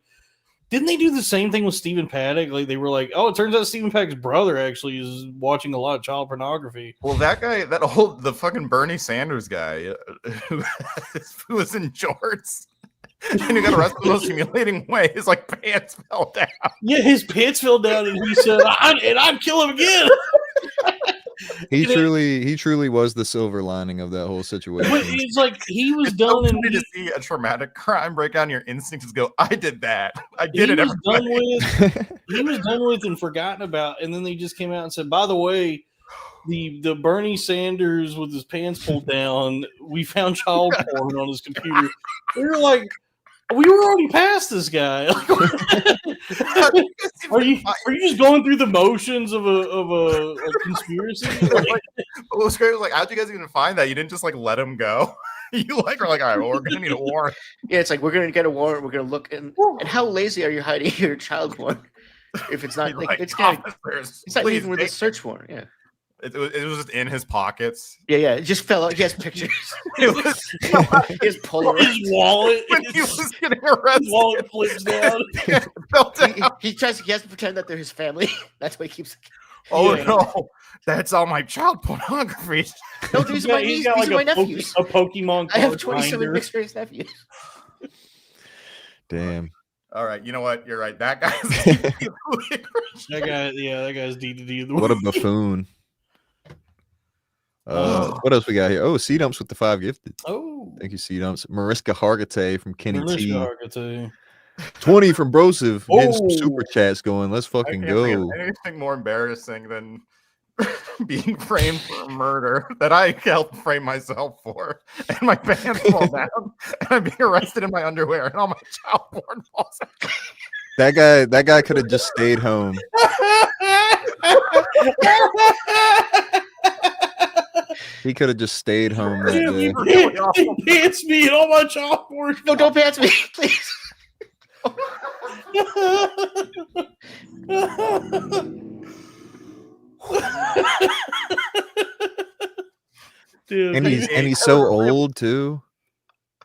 Didn't they do the same thing with Stephen Paddock? Like they were like, oh, it turns out Stephen Paddock's brother actually is watching a lot of child pornography. Well, that guy, the fucking Bernie Sanders guy, who was in shorts and he got arrested in the most humiliating way. His like pants fell down. Yeah, his pants fell down, and he said, "I'd kill him again." He truly was the silver lining of that whole situation. But it's like he was It's done. so And funny to see a traumatic crime break down your instincts. Go, I did that. I did it. He was done with and forgotten about, and then they just came out and said, "By the way, the Bernie Sanders with his pants pulled down, we found child porn on his computer." We were like, we were already past this guy. Are you just going through the motions of a conspiracy? Like, what was great was like, how'd you guys even find that? You didn't just like let him go. You like are like, all right, well, we're gonna need a warrant. Yeah, it's like we're gonna get a warrant. We're gonna look and how lazy are you hiding your child porn? If it's not like it's not even with a search warrant. Yeah. It was just in his pockets. Yeah. It just fell out. He has pictures. It was his Polaroid. His wallet. When he was getting arrested. His wallet flips down. It fell down. He has to pretend that they're his family. That's why he keeps. Oh no, that's all my child pornography. No, these are my nieces. These are my nephews. A Pokemon. I have 27 mixed race nephews. Damn. All right, you know what? You're right. That guy's that guy's D. What a buffoon. What else we got here? Oh, C-Dumps with the 5 gifted. Oh. Thank you, C-Dumps. Mariska Hargitay from Kenny T. Hargitay. 20 from Brosive. Getting some super chats going. Let's fucking go. Anything more embarrassing than being framed for a murder that I helped frame myself for, and my pants fall down, and I'm being arrested in my underwear, and all my child porn falls out. That guy could have just stayed home. He could have just stayed home that day. Pants me and all my child porn. No, don't pants me, please. Dude, and he's so old too.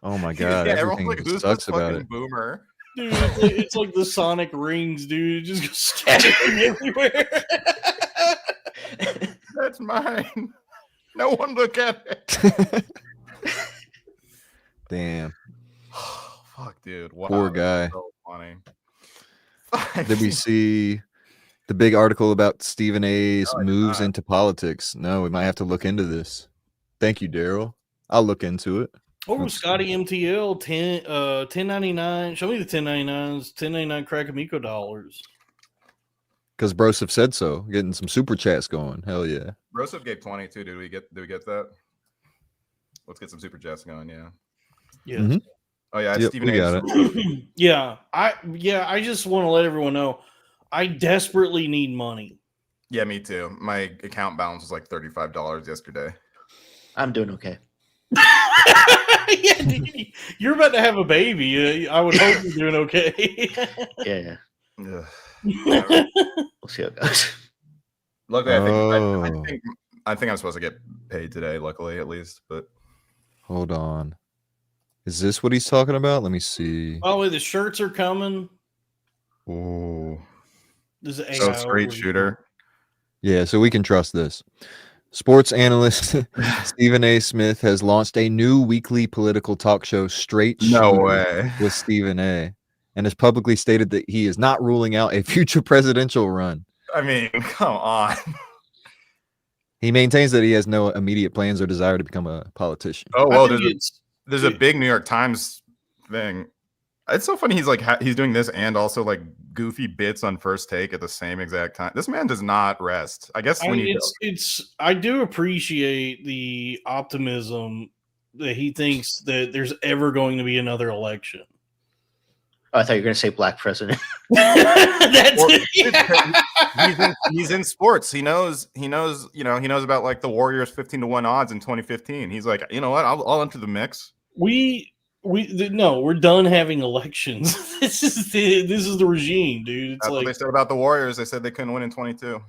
Oh my god, yeah, everything like, just sucks about it. Boomer. Dude, it's like the Sonic rings, dude. It just goes scattering everywhere. That's mine. No one look at it. Damn. Fuck, dude. Wow, poor guy. So funny. Did we see the big article about Stephen A's moves into politics? No, we might have to look into this. Thank you, Daryl. I'll look into it. Oh, Scotty MTL 1099. Show me the 1099s. 1099 crack amico dollars. Because Broseph said so. Getting some super chats going. Hell yeah. Broseph gave 20 too. Did we get that? Let's get some super chats going. Yeah. Yeah. Mm-hmm. Oh yeah, yep, Stephen we got it. I just want to let everyone know I desperately need money. Yeah, me too. My account balance was like $35 yesterday. I'm doing okay. Yeah, dude, you're about to have a baby. I would hope you're doing okay. Yeah. Ugh. We'll see how it goes. Luckily, I think I'm supposed to get paid today. Luckily, at least. But hold on, is this what he's talking about? Let me see. Oh, the shirts are coming. Oh, This is so straight shooter. Yeah, so we can trust this. Sports analyst Stephen A. Smith has launched a new weekly political talk show, Straight Shooter, No way, with Stephen A. and has publicly stated that he is not ruling out a future presidential run. I mean, come on. He maintains that he has no immediate plans or desire to become a politician. Oh well, there's a big New York Times thing. It's so funny. He's like he's doing this and also like goofy bits on First Take at the same exact time. This man does not rest. I guess I do appreciate the optimism that he thinks that there's ever going to be another election. Oh, I thought you were going to say black president. He's in sports. He knows about like the Warriors 15-1 odds in 2015. He's like, you know what? I'll enter the mix. We're done having elections. This is the regime, dude. That's what they said about the Warriors. They said they couldn't win in 22.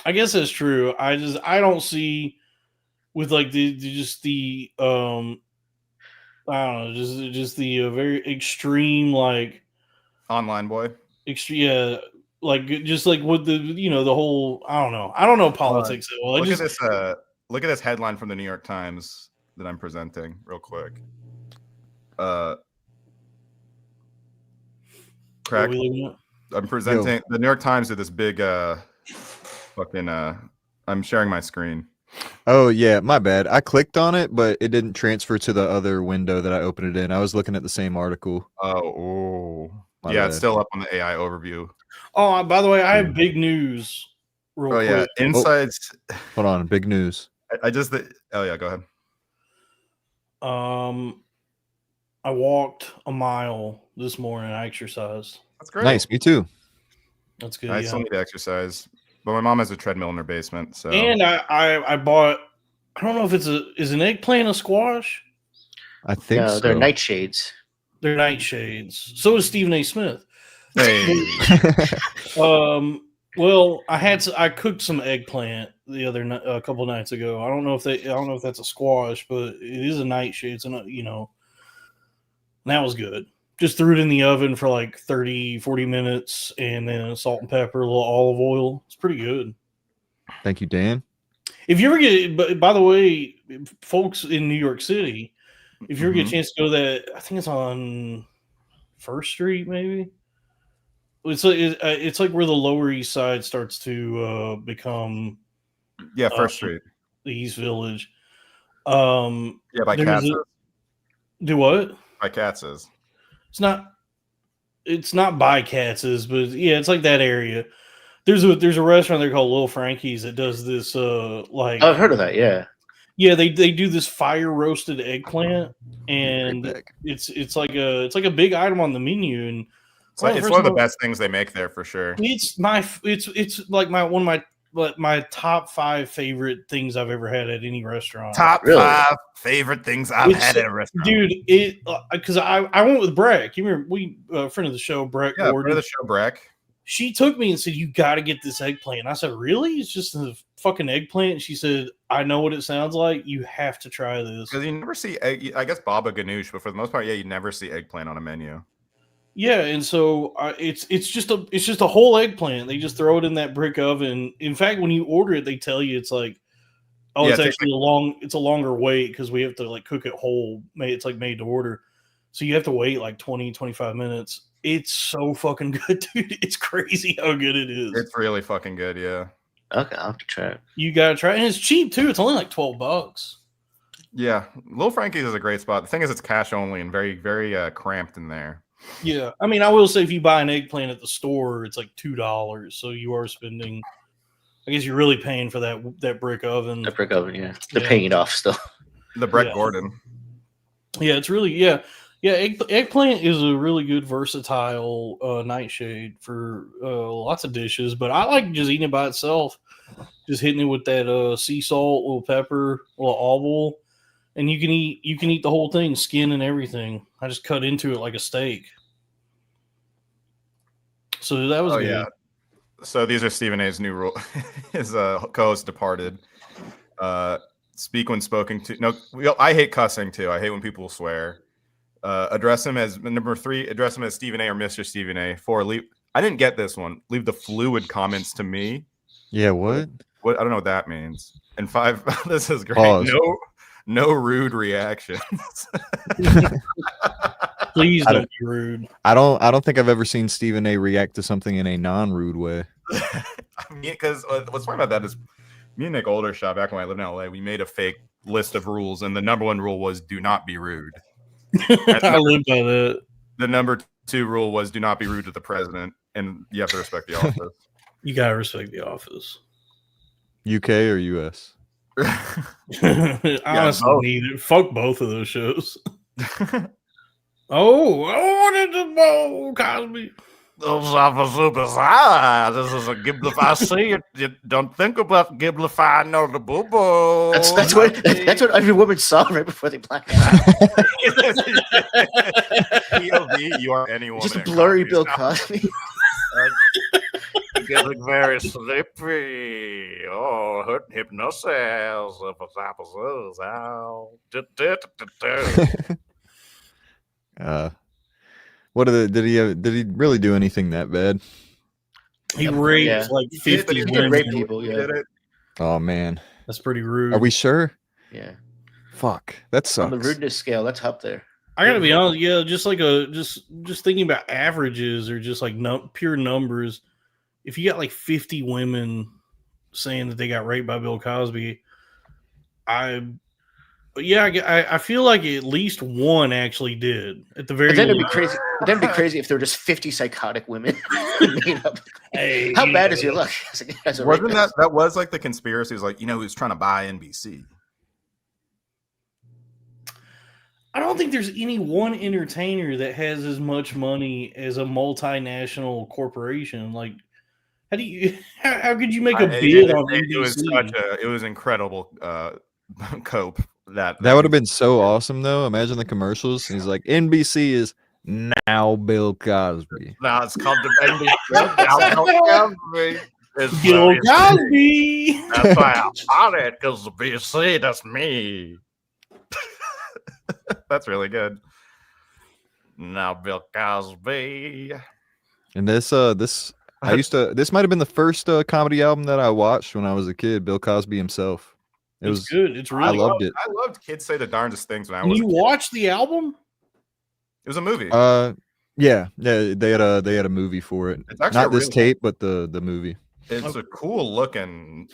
I guess that's true. I don't see with like I don't know, just the very extreme like Online boy. Yeah, like just like with the the whole I don't know politics at all. Look at this headline from the New York Times that I'm presenting real quick. Crack. I'm presenting the New York Times did this big fucking I'm sharing my screen. Oh yeah, my bad. I clicked on it, but it didn't transfer to the other window that I opened it in. I was looking at the same article. Yeah, bad. It's still up on the AI overview. Oh, by the way, I have big news. Real quick. Insights. Hold on, big news. I just oh yeah, go ahead. I walked a mile this morning. I exercised. That's great. Nice, me too. That's good. I still need to exercise, but my mom has a treadmill in her basement. So and I bought. I don't know if is an eggplant a squash. I think so. They're nightshades. They're nightshades. So is Stephen A. Smith. Hey. Well, I cooked some eggplant a couple nights ago. I don't know if that's a squash, but it is a nightshade. It's that was good. Just threw it in the oven for like 30-40 minutes, and then salt and pepper, a little olive oil. It's pretty good. Thank you, Dan. If you ever get, by the way, folks in New York City, if you ever get a chance to go to that, I think it's on First Street, maybe. It's like where the Lower East Side starts to become. Yeah, First Street, the East Village. Yeah, by Katz's. Do what? By Katz's. It's not by Katz's, but yeah, it's like that area. There's a restaurant there called Little Frankie's that does this like I've heard of that, yeah. Yeah, they do this fire roasted eggplant, and it's like a big item on the menu, and it's one of the best things they make there for sure. It's like one of my top 5 favorite things I've ever had at any restaurant. Top 5 favorite things I've had at a restaurant, dude. Because I went with Breck. You remember friend of the show, Breck. Yeah, friend of the show, Breck. She took me and said, "You got to get this eggplant." And I said, "Really? It's just a fucking eggplant?" And she said, "I know what it sounds like. You have to try this." Because you never see I guess baba ganoush, but for the most part, yeah, you never see eggplant on a menu. Yeah, and so it's just a whole eggplant. They just throw it in that brick oven. In fact, when you order it, they tell you it's like, it's actually a longer wait because we have to like cook it whole. It's like made to order, so you have to wait like 20-25 minutes. It's so fucking good, dude. It's crazy how good it is. It's really fucking good, yeah. Okay, I'll have to try it. You gotta try it. And it's cheap too. It's only like $12. Yeah. Little Frankie's is a great spot. The thing is it's cash only and very, very cramped in there. Yeah. I mean, I will say if you buy an eggplant at the store, it's like $2. So you are spending, I guess you're really paying for that brick oven. That brick oven, yeah. They're paying it off still. The Brett Gordon. Yeah, it's really, yeah. Yeah, eggplant is a really good versatile nightshade for lots of dishes, but I like just eating it by itself, just hitting it with that sea salt, little pepper, a little olive oil, and you can eat the whole thing, skin and everything. I just cut into it like a steak. So that was good. Yeah. So these are Stephen A's new rule. His co-host departed. Speak when spoken to. No, I hate cussing too. I hate when people swear. Address him as number 3. Address him as Stephen A. or Mr. Stephen A. 4. I didn't get this one. Leave the fluid comments to me. Yeah, what? What? I don't know what that means. And 5. This is great. Pause. No rude reactions. Please don't be rude. I don't think I've ever seen Stephen A. react to something in a non-rude way. I mean, because what's funny about that is me and Nick Oldershaw, back when I lived in LA, we made a fake list of rules, and the number 1 rule was do not be rude. I live by that. The number 2 rule was do not be rude to the president, and you have to respect the office. You gotta respect the office. UK or US? Honestly, neither. Fuck both of those shows. What did the Cosby? Those This is a Giblify. See, you don't think about Giblify, no the boo boo. That's what every woman saw right before they blacked out. POV, you are any woman. Just a blurry Bill Cosby. Getting very sleepy. Oh, hypnosis. What did he really do anything that bad? He raped Yeah. like He 50 did women. rape people, He yeah. did it. Oh man, That's pretty rude. are we sure? Yeah. Fuck, that sucks. On the rudeness scale, that's up there. I gotta be honest, yeah, just like just thinking about averages or just like pure numbers. If you got like 50 women saying that they got raped by Bill Cosby, I feel like at least one actually did. At the very But then it'd be least. crazy. But then it'd be crazy if there were just 50 psychotic women made up. Hey, How bad is your luck? As a Wasn't rapist? that was like the conspiracy? Was like, he was trying to buy NBC. I don't think there's any one entertainer that has as much money as a multinational corporation. Like, how could you make a bid on NBC? It was incredible cope that would have been so awesome though. Imagine the commercials. He's like, NBC is now Bill Cosby. Now it's called the NBC. Now Bill Cosby. It's Bill Cosby. That's why I bought it, because the BC, that's me. That's really good. Now Bill Cosby. And this this might have been the first comedy album that I watched when I was a kid. Bill Cosby himself. It's good. It's really. I loved it. I loved Kids Say the Darndest Things when I When was. you watched the album? It was a movie. Yeah, they had a movie for it. It's actually not this really tape, but the movie. It's a cool looking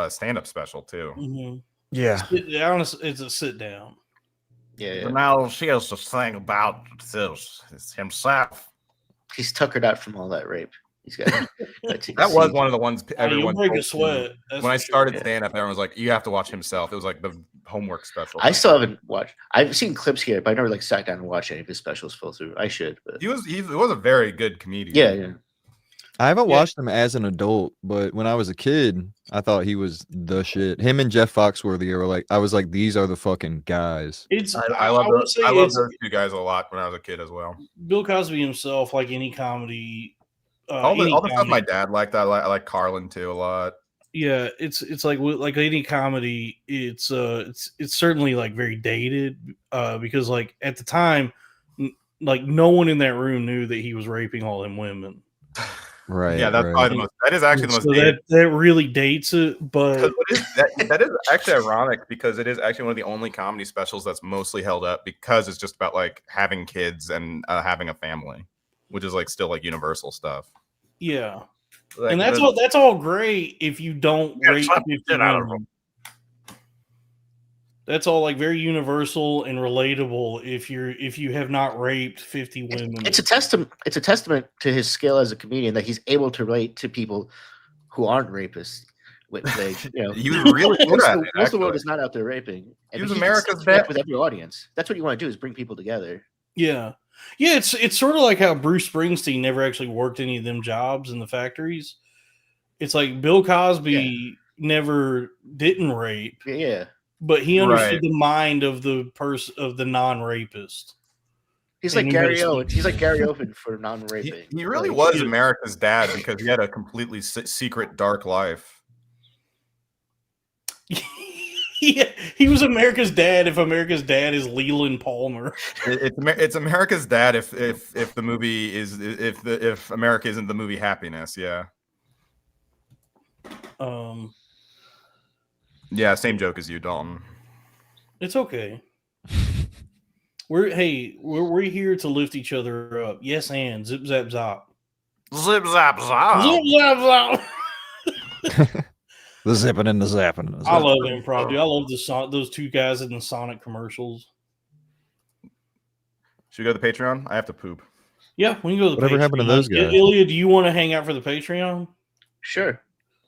stand-up special too. Mm-hmm. Yeah, it's a sit down. Yeah. But now she has this thing about this himself. He's tuckered out from all that rape. He's got. That was one of the ones You'll everyone break told a sweat. me. When I started stand-up, everyone was like, "You have to watch Himself." It was like the homework special. I still haven't watched. I've seen clips here, but I never sat down and watched any of his specials full through. I should. But He was a very good comedian. yeah. I haven't watched him as an adult, but when I was a kid, I thought he was the shit. Him and Jeff Foxworthy were like, I was like, these are the fucking guys. I love those two guys a lot when I was a kid as well. Bill Cosby himself, like any comedy. All the stuff my dad liked. I like Carlin too a lot. Yeah, it's like any comedy. It's certainly like very dated because like at the time, like no one in that room knew that he was raping all them women. Right. Yeah, that's probably the most. That is actually the most. So that really dates it, but that is actually ironic because it is actually one of the only comedy specials that's mostly held up because it's just about like having kids and having a family, which is like still like universal stuff. Yeah, like, and that's all great if you don't rape 50 women. That's all like very universal and relatable if you have not raped 50 women. It's a testament to his skill as a comedian that he's able to relate to people who aren't rapists. With he was really good at it. Most of the world is not out there raping. He was America's best with every audience. That's what you want to do is bring people together. Yeah. Yeah, it's sort of like how Bruce Springsteen never actually worked any of them jobs in the factories. It's like Bill Cosby never didn't rape. Yeah. But he understood the mind of the non-rapist. He's like Gary Owen. He's like Gary Owen for non-raping. He really was America's dad because he had a completely secret dark life. Yeah, he was America's dad. If America's dad is Leland Palmer, it's America's dad. If the movie is if America isn't the movie Happiness, yeah. Yeah, same joke as you, Dalton. It's okay. We're here to lift each other up. Yes, and zip zap zop. Zip zap zop. Zip zap zop. The zipping and the zapping. I love improv, dude. I love those two guys in the Sonic commercials. Should we go to the Patreon? I have to poop. Yeah, we can go to the Whatever Patreon. happened to those guys? Ilya, do you want to hang out for the Patreon? Sure.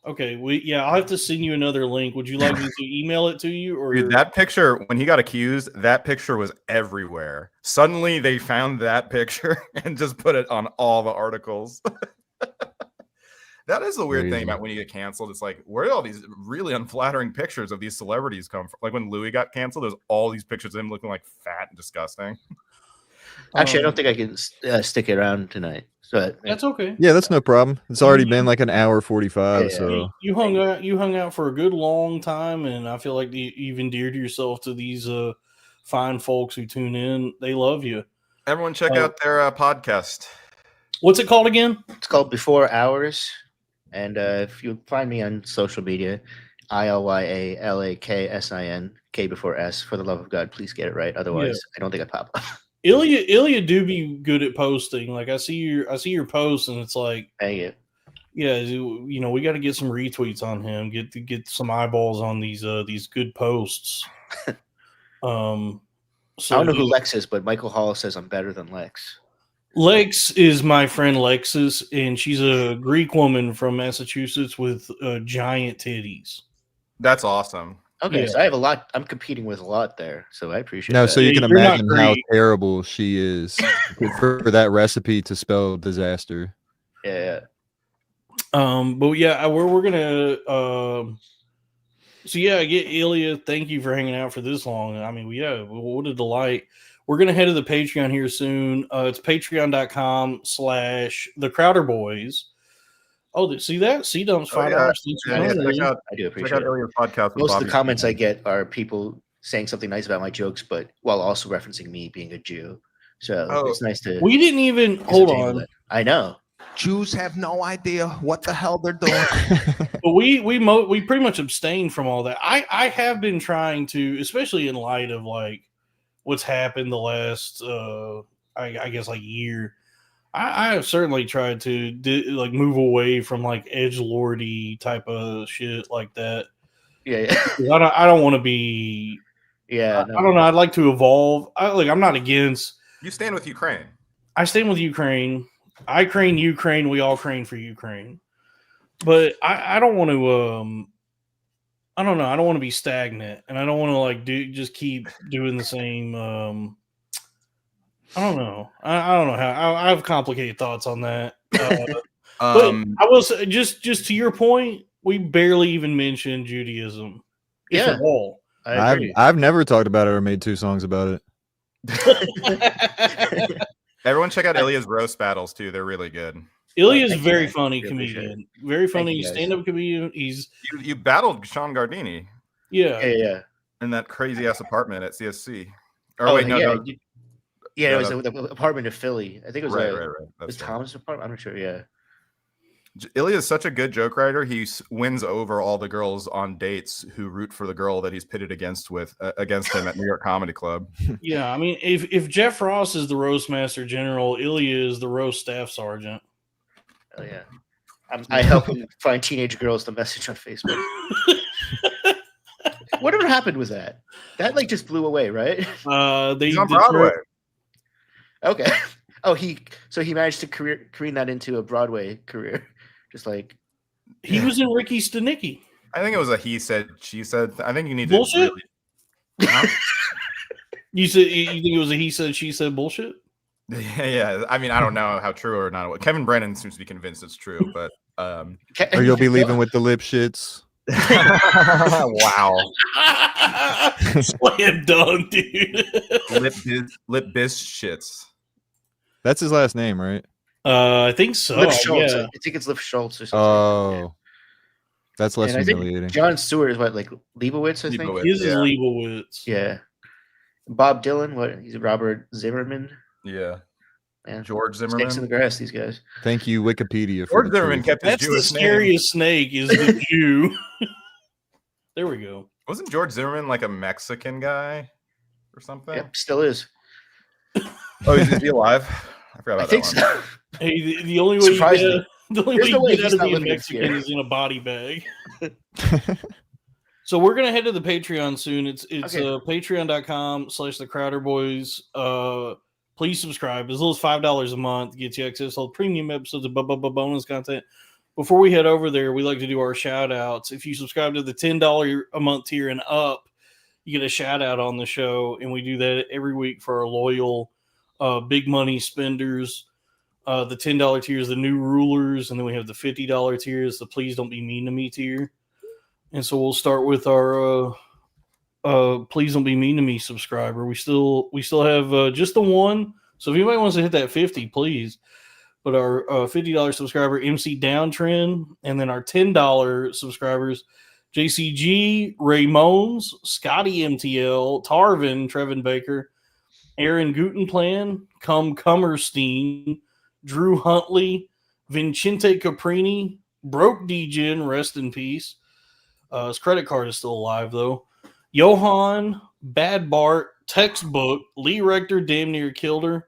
Okay, I'll have to send you another link. Would you like me to email it to you? Or dude, that picture, when he got accused, that picture was everywhere. Suddenly they found that picture and just put it on all the articles. That is the weird thing about when you get canceled. It's like, where do all these really unflattering pictures of these celebrities come from? Like when Louis got canceled, there's all these pictures of him looking like fat and disgusting. Actually, I don't think I can stick it around tonight. So that's okay. Yeah, that's no problem. It's already been like an hour 45. Yeah. So you hung out for a good long time, and I feel like you've endeared yourself to these fine folks who tune in. They love you. Everyone check out their podcast. What's it called again? It's called Before Hours. And if you find me on social media, ILYALAKSIN, K before S. For the love of God, please get it right. Otherwise, I don't think I pop up. Ilya do be good at posting. Like I see your posts, and it's like, Thank you. Yeah, we got to get some retweets on him. Get some eyeballs on these good posts. So I don't know who Lex is, but Michael Hall says I'm better than Lex. Lex is my friend Lexus, and she's a Greek woman from Massachusetts with giant titties. That's awesome. Okay, so I have a lot. I'm competing with a lot there, so I appreciate No, that. so you can imagine how terrible she is for that recipe to spell disaster. Yeah. But yeah, we're gonna. So yeah, get Ilya. Thank you for hanging out for this long. I mean, what a delight. We're gonna head to the Patreon here soon. It's patreon.com/the Crowder Boys. Oh, see that? C-Dump's $5. I do appreciate it. Podcast Most of the comments I get are people saying something nice about my jokes, but while also referencing me being a Jew. So it's nice to. We didn't even hold on. That. I know. Jews have no idea what the hell they're doing. But we pretty much abstained from all that. I have been trying to, especially in light of like what's happened the last I guess like year. I have certainly tried to move away from like edgelordy type of shit like that. Yeah. I don't want to be. Yeah. I don't know. I'd like to evolve. I'm not against. You stand with Ukraine. I stand with Ukraine. I crane Ukraine. We all crane for Ukraine. But I don't want to. I don't know. I don't want to be stagnant, and I don't want to just keep doing the same. I don't know. I don't know how. I have complicated thoughts on that. But I will say, just to your point, we barely even mentioned Judaism. If at all. I've never talked about it or made 2 songs about it. Everyone check out Ilya's roast battles too. They're really good. Ilya's very funny comedian. Very funny stand-up comedian. You battled Sean Gardini. Yeah. In that crazy ass apartment at CSC. No. Yeah, it was the apartment in Philly. I think it was right. It was Thomas' apartment. I'm not sure. Yeah. Ilya is such a good joke writer. He wins over all the girls on dates who root for the girl that he's pitted against him at New York Comedy Club. Yeah, I mean, if Jeff Ross is the roast master general, Ilya is the roast staff sergeant. Oh yeah, I help him find teenage girls to message on Facebook. Whatever happened with that? That just blew away, right? He's on Broadway. Okay. Oh, he managed to careen that into a Broadway career. Just like he was in Ricky Stenicki. I think it was a he said, she said. I think you need bullshit. To really... You think it was a he said, she said bullshit? Yeah. I mean, I don't know how true or not. Kevin Brennan seems to be convinced it's true, but or you'll be leaving with the lip shits. Wow. Slam dunk, dude. Lip bis shits. That's his last name, right? I think so. Liv Schultz. Yeah. I think it's Liv Schultz or something. Oh, that's less humiliating. John Stewart is Leibowitz, I think. His is Leibowitz. Yeah. Bob Dylan, he's Robert Zimmerman. Yeah. Man. George Zimmerman. Snakes in the grass, these guys. Thank you, Wikipedia. George Zimmerman kept his That's Jewish the scariest snake is the Jew. There we go. Wasn't George Zimmerman like a Mexican guy or something? Yep, still is. Oh, is he alive? I forgot about that one. So. Hey, the only way you get out of being Mexican is in a body bag. So we're gonna head to the Patreon soon. It's patreon.com/the Crowder Boys. Please subscribe. As little as $5 a month gets you access to all premium episodes of bonus content. Before we head over there, we like to do our shout outs. If you subscribe to the $10 a month tier and up, you get a shout out on the show, and we do that every week for our loyal big money spenders. The $10 tier is the new rulers, and then we have the $50 tiers, the please don't be mean to me tier. And so we'll start with our please don't be mean to me subscriber. We still have just the one. So if anybody wants to hit that 50, please. But our $50 subscriber, MC Downtrend, and then our $10 subscribers, JCG, Ray Mones, Scotty MTL, Tarvin, Trevin Baker, Aaron Gutenplan, Kummerstein, Drew Huntley, Vincente Caprini, Broke Degen, rest in peace. His credit card is still alive, though. Johan, Bad Bart, Textbook, Lee Rector, damn near killed her.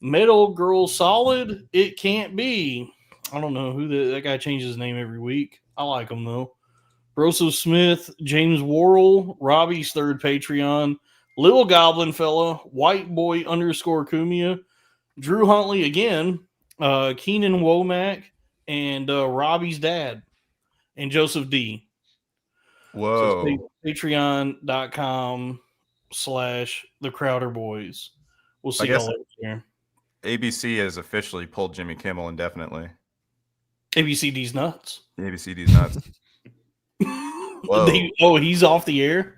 Metal Girl Solid, It Can't Be. I don't know who that guy changes his name every week. I like him, though. Broso Smith, James Worrell, Robbie's third Patreon, Little Goblin Fella, White Boy _ Kumia, Drew Huntley again, Keenan Womack, and Robbie's dad, and Joseph D. Whoa. So patreon.com/the Crowder Boys. We'll see y'all later here. ABC has officially pulled Jimmy Kimmel indefinitely. ABCD's nuts. ABCD's nuts. Whoa. He's off the air?